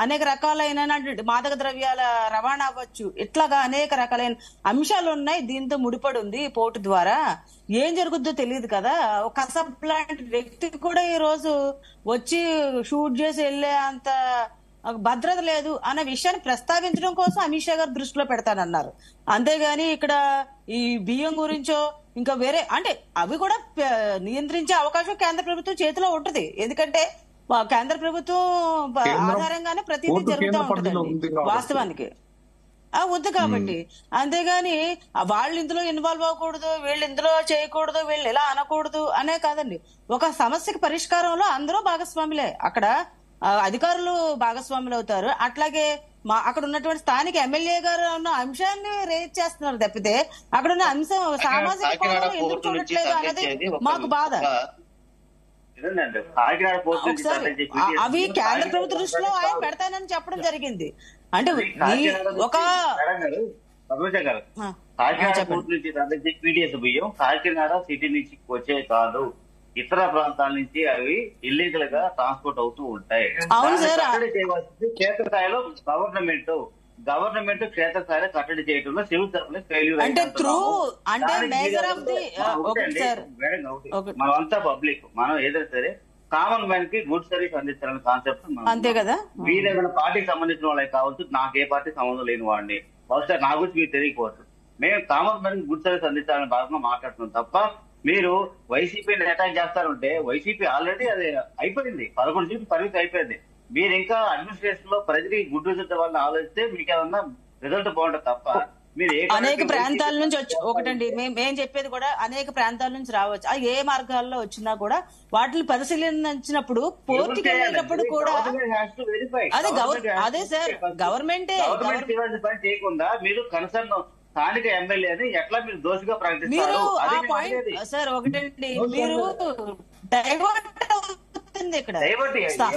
అనేక రకాలైన మాదక ద్రవ్యాల రవాణా అవ్వచ్చు, ఇట్లాగా అనేక రకాలైన అంశాలు ఉన్నాయి. దీంతో ముడిపడి ఉంది పోర్టు ద్వారా. ఏం జరుగుద్దో తెలియదు కదా. ఒక కసబ్ లాంటి వ్యక్తి కూడా ఈ రోజు వచ్చి షూట్ చేసి వెళ్లే అంత భద్రత లేదు అన్న విషయాన్ని ప్రస్తావించడం కోసం అమిత్ షా గారు దృష్టిలో పెడతానన్నారు. అంతేగాని ఇక్కడ ఈ బియ్యం గురించో ఇంకా వేరే అంటే అవి కూడా నియంత్రించే అవకాశం కేంద్ర ప్రభుత్వం చేతిలో ఉంటుంది. ఎందుకంటే కేంద్ర ప్రభుత్వం ఆధారంగానే ప్రతిదీ జరుగుతూ ఉంటుంది వాస్తవానికి ఉంది కాబట్టి. అంతేగాని వాళ్ళు ఇందులో ఇన్వాల్వ్ అవ్వకూడదు, వీళ్ళు ఇందులో చేయకూడదు, వీళ్ళు ఇలా అనకూడదు అనే కాదండి. ఒక సమస్యకి పరిష్కారంలో అందరూ భాగస్వాములే. అక్కడ అధికారులు భాగస్వాములు అవుతారు, అట్లాగే అక్కడ ఉన్నటువంటి స్థానిక ఎమ్మెల్యే గారు ఉన్న అంశాన్ని రేజ్ చేస్తున్నారు తప్పితే అక్కడ ఉన్న అంశం సామాజిక కోణంలో ఎందుకు చూడట్లేదు అనేది మాకు బాధ. అవి కేంద్ర ప్రభుత్వ దృష్టిలో ఆయన పెడతానని చెప్పడం జరిగింది. అంటే ఒక పీడిఎస్ బియ్యం కాకినాడ సిటీ నుంచి వచ్చే కాదు, ఇతర ప్రాంతాల నుంచి అవి ఇల్లీగల్ గా ట్రాన్స్పోర్ట్ అవుతూ ఉంటాయి. క్షేత్రస్థాయిలో గవర్నమెంట్ క్షేత్రస్థాయిలో కట్టడి చేయడంలో సివిల్ సర్వీస్ ఫెయిల్యూర్. మనమంతా పబ్లిక్, మనం ఏదైనా సరే కామన్ మ్యాన్ కి గుడ్ సర్వీస్ అందించాలనే కాన్సెప్ట్ అంతే కదా. వీళ్ళేమైనా పార్టీకి సంబంధించిన వాళ్ళకి కావచ్చు, నాకు ఏ పార్టీ సంబంధం లేని వాడిని, బహుశా నా గురించి మీకు తెలియకపోవచ్చు. మేము కామన్ మ్యాన్ కి గుడ్ సర్వీస్ అందించాలని భాగంగా మాట్లాడుతున్నాం తప్ప మీరు వైసీపీని అటాక్ చేస్తారంటే వైసీపీ ఆల్రెడీ అది అయిపోయింది, 11 సీట్లు పరిమితి అయిపోయింది. మీరు ఇంకా అడ్మినిస్ట్రేషన్ లో ప్రజలకి గుడ్ రిజల్ట్ వాళ్ళని ఆలోచిస్తే మీకు ఏమన్నా రిజల్ట్ బాగుంటుంది తప్ప మీరు అనేక ప్రాంతాల నుంచి వచ్చి ఒకటండి మేము చెప్పేది కూడా అనేక ప్రాంతాల నుంచి రావచ్చు. అది ఏ మార్గాల్లో వచ్చినా కూడా వాటిని పరిశీలించినప్పుడు పోర్టుకి వెళ్ళేటప్పుడు కూడా అదే సార్ గవర్నమెంటే చేయకుండా మీరు కన్సర్న్ స్థానిక ఎమ్మెల్యేని ఎట్లా మీరు దోషిగా ప్రకటిస్తారు సార్. ఒకటండి మీరు డైవర్ట్ అవుతుంది ఇక్కడ,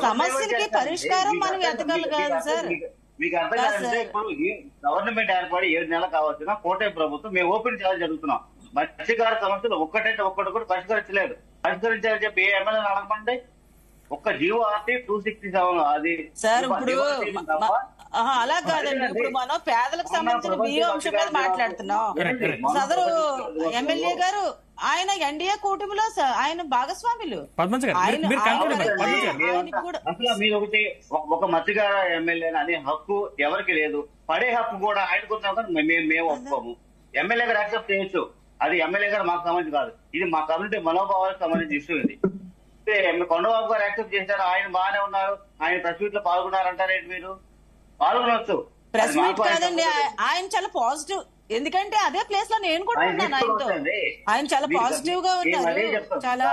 సమస్యకి పరిష్కారం మనం ఎతకాలి కాదు సార్. మీకు అర్థం కాదంటే ఇప్పుడు గవర్నమెంట్ ఏర్పడి 7 నెలలు కావచ్చునా కూటమి ప్రభుత్వం మేము ఓపెన్ ఛాలెంజ్ జరుగుతున్నాం. మత్స్యకార సమస్యలు ఒక్కటంటే ఒక్కటి కూడా పరిష్కరించలేదు. పరిష్కరించాలని చెప్పి ఏ ఎమ్మెల్యే అడగమంటే ఒక్క జీవో ఆర్టీ 267 అది సార్. ఇప్పుడు అలా కాదండి, ఇప్పుడు మనం పేదలకు సంబంధించిన బియ్యం అంశం మీద మాట్లాడుతున్నాం. సదరు ఎమ్మెల్యే గారు ఆయన ఎన్డీఏ కూటమిలో ఆయన భాగస్వాములు. అసలు మీరు ఒకటి ఒక మత్స్యకార ఎమ్మెల్యే అనే హక్కు ఎవరికి లేదు, పడే హక్కు కూడా ఆయనకున్నాం. మేము ఒప్పుకోము. ఎమ్మెల్యే గారు యాక్సెప్ట్ చేయొచ్చు, అది ఎమ్మెల్యే గారు మాకు సంబంధించి కాదు, ఇది మా కమ్యూనిటీ మనోభావాలకు సంబంధించి ఇష్యూ. ఇది కొండబాబు గారు యాక్సెప్ట్ చేశారు, ఆయన బాగానే ఉన్నారు, ఆయన ప్రెస్ మీట్ లో పాల్గొన్నారంటారేంటి? మీరు పాల్గొనవచ్చు. ప్రెస్ మీట్ కాదండి, ఆయన చాలా పాజిటివ్. ఎందుకంటే అదే ప్లేస్ లో నేను కూడా ఉన్నాను ఆయనతో. ఆయన చాలా పాజిటివ్ గా ఉన్నారు. చాలా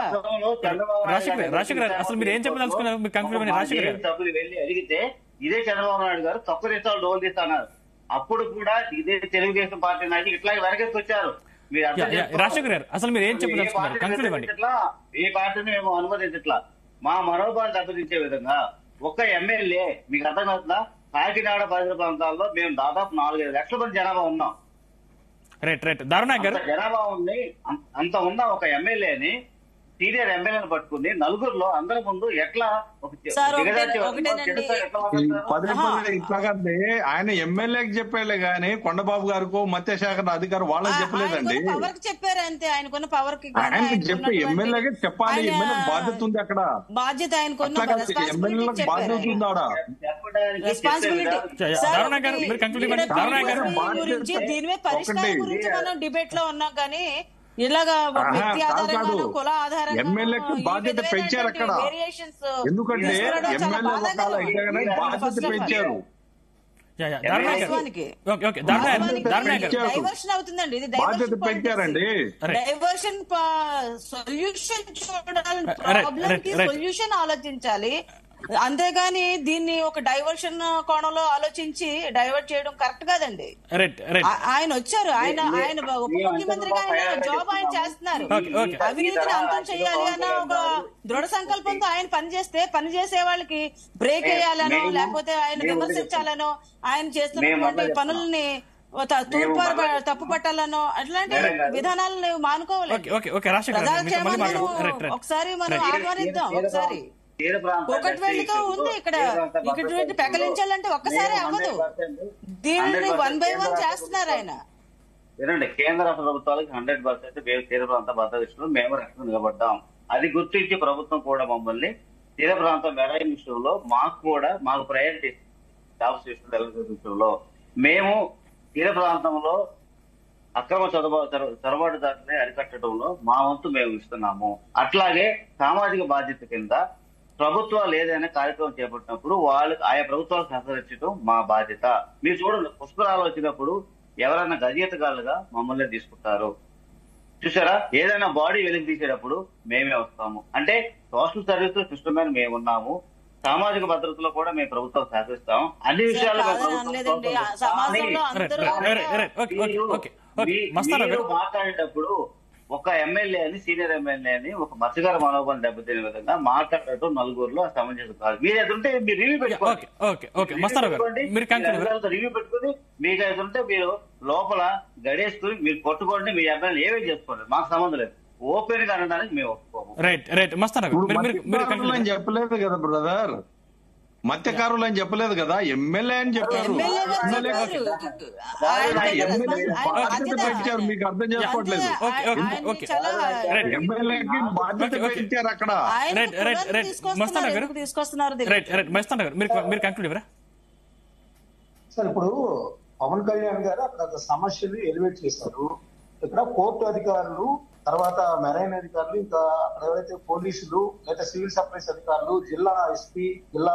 అసలు మీరు ఏం చెప్పదలుచుకున్నారు? సభ్యులు వెళ్ళి అడిగితే ఇదే చంద్రబాబు నాయుడు గారు తక్కువ దేశాలు డోలు తీస్తున్నారు. అప్పుడు కూడా ఇదే తెలుగుదేశం పార్టీ నాయకులు ఇట్లా వెనకెత్తి వచ్చారు. అసలు మీరు ఏం చెప్పదలుచుకున్నారు? ఏ పార్టీని మేము అనుమతించట్లా. మా మనోభావాలు దెబ్బతించే విధంగా ఒక్క ఎమ్మెల్యే మీకు అర్థమవుతుందా? కాకినాడ పరిసర ప్రాంతాల్లో మేము దాదాపు 4-5 లక్షల మంది జనాభా ఉన్నాం. జనాభా ఉంది, అంత ఉన్న ఒక ఎమ్మెల్యేని సీనియర్ ఎమ్మెల్యేని పట్టుకుని నలుగురిలో అందరి ముందు ఎట్లా ఒక సార్, దిగజార్చి ఒకటేనండి. ఎట్లా మాట్లాడతారు? పదే పదే ఇట్లాగంటే ఆయన ఎమ్మెల్యేకి చెప్పేలే గానీ కొండబాబు గారికో మత్స్యశాఖ అధికారి వాళ్ళకి చెప్పలేదండి. పవర్ కి చెప్పారు అంతే. ఆయనకున్న పవర్ కి ఆయనకి చెప్పి ఎమ్మెల్యేకి చెప్పాలి. ఎమ్మెల్యే బాధ్యత ఉంది అక్కడ. బాధ్యత ఆయనకున్న ఎమ్మెల్యేలకు బాధ్యత ఉంది ఆడ. చెప్పడానికి రెస్పాన్సిబిలిటీ. దారుణ గారు మీరు కంక్లూడ్ ఇవ్వండి. దారుణ గారు గురించి దీని మీద పరిష్కారం గురించి మనం డిబేట్ లో ఉన్నాం కానీ ఇలాగా వ్యక్తి ఆధారంగా కుల ఆధారంగా ఎమ్మెల్యేకి బాధ్యత పెంచారు అక్కడ. ఎందుకంటే ఎమ్మెల్యే ఒకవేళ అయితే బాధ్యత పెంచారు. డైవర్షన్ అవుతుందండి. ఇది బాధ్యత పెంచారండి. డైవర్షన్ సొల్యూషన్ చూడాలి, ప్రాబ్లం కి సొల్యూషన్ ఆలోచించాలి. అంతేగాని దీన్ని ఒక డైవర్షన్ కోణంలో ఆలోచించి డైవర్ట్ చేయడం కరెక్ట్ కాదండి. ఆయన వచ్చారు, ఆయన ఉప ముఖ్యమంత్రిగా ఆయన జాబ్ ఆయన చేస్తున్నారు. అవినీతిని అంతం చేయాలి అన్న ఒక దృఢ సంకల్పంతో ఆయన పనిచేస్తే పనిచేసే వాళ్ళకి బ్రేక్ వేయాలనో లేకపోతే ఆయన విమర్శించాలనో ఆయన చేస్తున్నటువంటి పనుల్ని తప్పు పట్టాలనో అట్లాంటి విధానాలను మానుకోవాలి. ప్రజాక్షేమాన్ని ఒకసారి మనం ఆహ్వానిద్దాం. ఒకసారి ఒకటితో ఉంది ఇక్కడ పెకలించాలంటే ఒక్కసారి అవ్వదు. దీనిని 1 by 1 చేస్తున్నారు ఆయన. వినండి, కేంద్ర ప్రభుత్వాలకు 100% మేము తీర ప్రాంత భద్రత విషయంలో మేము రక్షణ నిలబడ్డాం. అది గుర్తించి ప్రభుత్వం కూడా మమ్మల్ని తీర ప్రాంతం మెరైన్ విషయంలో మాకు ప్రయారిటీ జాబ్స్ విషయంలో మేము తీర ప్రాంతంలో అక్రమ చొరబాటుదారులని అరికట్టడంలో మా వంతు మేము ఇస్తున్నాము. అట్లాగే సామాజిక బాధ్యత కింద ప్రభుత్వాలు ఏదైనా కార్యక్రమం చేపట్టినప్పుడు వాళ్ళకి ఆయా ప్రభుత్వాలు సహకరించడం మా బాధ్యత. మీరు చూడండి, పుష్కరాలు వచ్చినప్పుడు ఎవరైనా గజేతగాళ్ళుగా మమ్మల్ని తీసుకుంటారు చూసారా. ఏదైనా బాడీ వెలికి తీసేటప్పుడు మేమే వస్తాము. అంటే సోషల్ సర్వీస్ సిస్టమ్ మీద మేము ఉన్నాము. సామాజిక భద్రతలో కూడా మేము ప్రభుత్వం సహకరిస్తాం. అన్ని విషయాలు మాట్లాడేటప్పుడు ఒక ఎమ్మెల్యేని సీనియర్ ఎమ్మెల్యేని ఒక మత్స్యకార మనోభావం దెబ్బతినే విధంగా మాట్లాడటం నలుగురిలో సమంజసం కాదు. మీరు ఎదుంటే మీరు రివ్యూ పెట్టుకోండి. రివ్యూ పెట్టుకుని మీకు ఎదుంటే మీరు లోపల గడేసుకుని మీరు కొట్టుకోండి. మీ ఎమ్మెల్యే ఏమేమి చేసుకోండి, మాకు సంబంధం లేదు. ఓపెన్ గా అనడానికి మేము ఒప్పుకోము. చెప్పలేదు కదా బ్రదర్, మత్స్యకారులు అని చెప్పలేదు కదా, ఎమ్మెల్యే అని చెప్పారు. పెంచారు, మీకు అర్థం చేసుకోవట్లేదు. ఎమ్మెల్యేకి బాధ్యత పెంచారు అక్కడ. సార్, ఇప్పుడు పవన్ కళ్యాణ్ గారు అక్కడ సమస్యలు ఎలివేట్ చేశారు. ఇక్కడ కోర్టు అధికారులు, తర్వాత మెరైన్ అధికారులు, ఇంకా అక్కడ ఎవరైతే పోలీసులు లేదా సివిల్ సప్లైస్ అధికారులు, జిల్లా ఎస్పీ, జిల్లా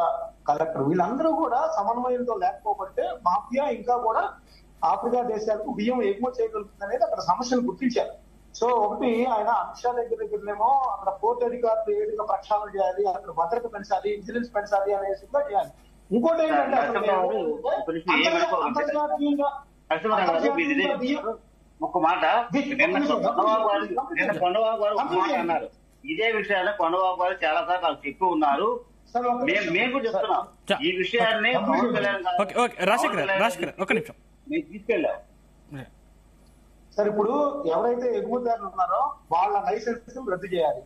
కలెక్టర్ వీళ్ళందరూ కూడా సమన్వయంతో లేకపోతే మాఫియా ఇంకా కూడా ఆఫ్రికా దేశాలకు బియ్యం ఎగుమతి చేయగలుగుతుంది అనేది అక్కడ సమస్యను గుర్తించారు. సో ఒకటి ఆయన అమిత్ షా దగ్గరనేమో అక్కడ కోర్టు అధికారులు ఏ విధంగా ప్రక్షాళన చేయాలి, అక్కడ భద్రత పెంచాలి, విజిలెన్స్ పెంచాలి అనేది చేయాలి. ఇంకోటి ఏంటంటే అంతర్జాతీయంగా ఒక మాట కొండబాబు గారు ఒక మాట అన్నారు. ఇదే విషయాన్ని కొండబాబు గారు చాలా సార్లు వాళ్ళు చెప్పి ఉన్నారు. మేము కూడా చెప్తున్నాం ఈ విషయాన్ని. పవన్ కళ్యాణ్ మేము తీసుకెళ్ళాం. సార్, ఇప్పుడు ఎవరైతే ఎగుమతిదారులు ఉన్నారో వాళ్ళ లైసెన్స్ రద్దు చేయాలి.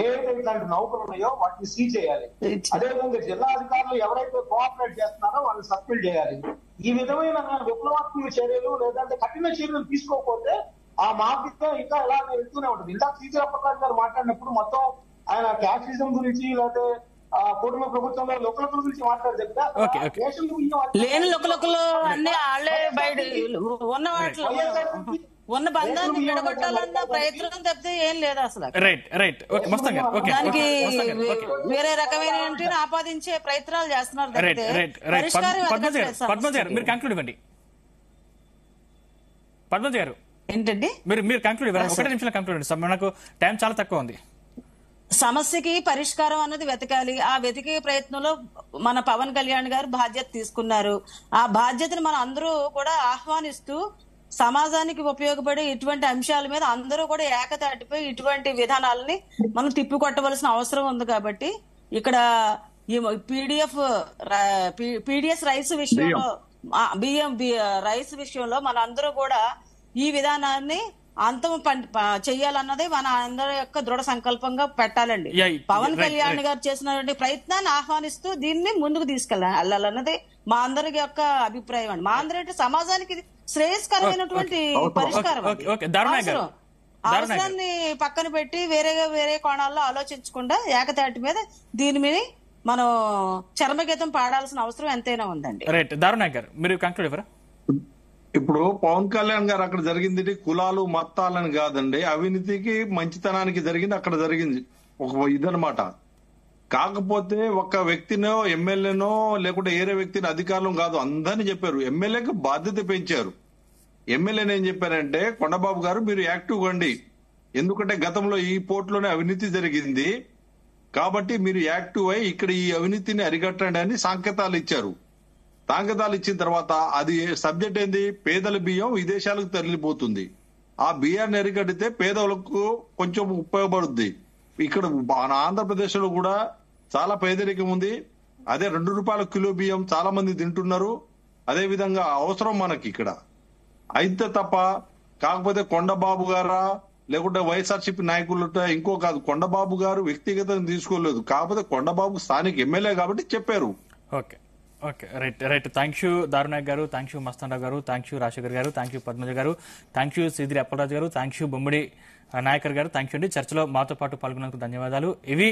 ఏవైతే ఇట్లాంటి నౌకలు ఉన్నాయో వాటిని సీజ్ చేయాలి. అదేవిధంగా జిల్లా అధికారులు ఎవరైతే కోఆపరేట్ చేస్తున్నారో వాళ్ళని సస్పెండ్ చేయాలి. ఈ విధమైన విప్లవాత్మక చర్యలు లేదంటే కఠిన చర్యలు తీసుకోకపోతే ఆ మాఫియా ఇంకా ఎలా వెళ్తూనే ఉంటుంది. ఇంత శ్రీధర ప్రకాష్ గారు మాట్లాడినప్పుడు మొత్తం ఆయన క్యాపిటలిజం గురించి లేకపోతే కుటుంబ ప్రభుత్వంలో లొకలొకల గురించి మాట్లాడితే లేని లొకలొకలు అన్ని వాళ్ళే బయట ఉన్న వాటిలో ఉన్న బంధాన్ని విడగొట్టాలన్న ప్రయత్నం తప్పితే ఏం లేదు అసలు. దానికి వేరే రకమైన ఆపాదించే ప్రయత్నాలు చేస్తున్నారు తప్పితే పరిష్కారం ఏంటండి. మీరు కంక్లూడ్ ఇవ్వండి, ఒకటే నిమిషంలో కంక్లూడ్ ఇవ్వండి, మనకు టైం చాలా తక్కువ ఉంది. సమస్యకి పరిష్కారం అన్నది వెతకాలి. ఆ వెతికే ప్రయత్నంలో మన పవన్ కళ్యాణ్ గారు బాధ్యత తీసుకున్నారు. ఆ బాధ్యతను మనం అందరూ కూడా ఆహ్వానిస్తూ సమాజానికి ఉపయోగపడే ఇటువంటి అంశాల మీద అందరూ కూడా ఏకతాటిపై ఇటువంటి విధానాలని మనం తిప్పికొట్టవలసిన అవసరం ఉంది. కాబట్టి ఇక్కడ పీడిఎస్ రైస్ విషయంలో, బియ్యం రైస్ విషయంలో మన అందరూ కూడా ఈ విధానాన్ని అంతం చెయ్యాలన్నదే మన అందరి యొక్క దృఢ సంకల్పంగా పెట్టాలండి. పవన్ కళ్యాణ్ గారు చేసినటువంటి ప్రయత్నాన్ని ఆహ్వానిస్తూ దీన్ని ముందుకు తీసుకెళ్ళాలన్నదే మా అందరి యొక్క అభిప్రాయం అండి. మా అందరి సమాజానికి శ్రేయస్కరమైనటువంటి పరిష్కారం. అవసరాన్ని పక్కన పెట్టి వేరే కోణాల్లో ఆలోచించకుండా ఏకతాటి మీద దీని మీద మనం చర్మగీతం పాడాల్సిన అవసరం ఎంతైనా ఉందండి. రైట్, దారుణాయక్ గారు మీరు కంక్లూడ్ ఇవ్వరా? ఇప్పుడు పవన్ కళ్యాణ్ గారు అక్కడ జరిగింది కులాలు మతాలని కాదండి, అవినీతికి మంచితనానికి జరిగింది, అక్కడ జరిగింది ఒక ఇదనమాట. కాకపోతే ఒక వ్యక్తినో ఎమ్మెల్యేనో లేకుంటే ఏరే వ్యక్తిని అధికారులు కాదు అందరినీ చెప్పారు. ఎమ్మెల్యేకి బాధ్యత పెంచారు. ఎమ్మెల్యేని ఏం చెప్పారంటే కొండబాబు గారు మీరు యాక్టివ్ కండి, ఎందుకంటే గతంలో ఈ పోర్టులోనే అవినీతి జరిగింది కాబట్టి మీరు యాక్టివ్ అయి ఇక్కడ ఈ అవినీతిని అరికట్టండి అని సంకేతాలు ఇచ్చారు. సంకేతాలు ఇచ్చిన తర్వాత అది సబ్జెక్ట్ ఏంది, పేదల బియ్యం విదేశాలకు తరలిపోతుంది. ఆ బియ్యాన్ని అరికడితే పేదలకు కొంచెం ఉపయోగపడుద్ది. ఇక్కడ ఆంధ్రప్రదేశ్ లో కూడా చాలా పేదరికం ఉంది. అదే 2 రూపాయల కిలో బియ్యం చాలా మంది తింటున్నారు. అదే విధంగా అవసరం మనకి ఇక్కడ అయితే తప్ప. కాకపోతే కొండబాబు గారా లేకుంటే వైఎస్ఆర్సీపీ నాయకులు ఇంకో కాదు, కొండబాబు గారు వ్యక్తిగతంగా తీసుకోలేదు. కాకపోతే కొండబాబు స్థానిక ఎమ్మెల్యే కాబట్టి చెప్పారు. Okay okay right. Thank you Darunayak గారు, థ్యాంక్ యూ మస్తానరావు గారు, థ్యాంక్ యూ రాజశేఖర్ గారు, థ్యాంక్ యూ పద్మజ గారు, థ్యాంక్ యూ సీదిరి అప్పలరాజు గారు, థ్యాంక్ యూ బొమ్మడి నాయకర్ గారు, థ్యాంక్ యూ అండి. చర్చలో మాతో పాటు పాల్గొన్నందుకు ధన్యవాదాలు. ఇవి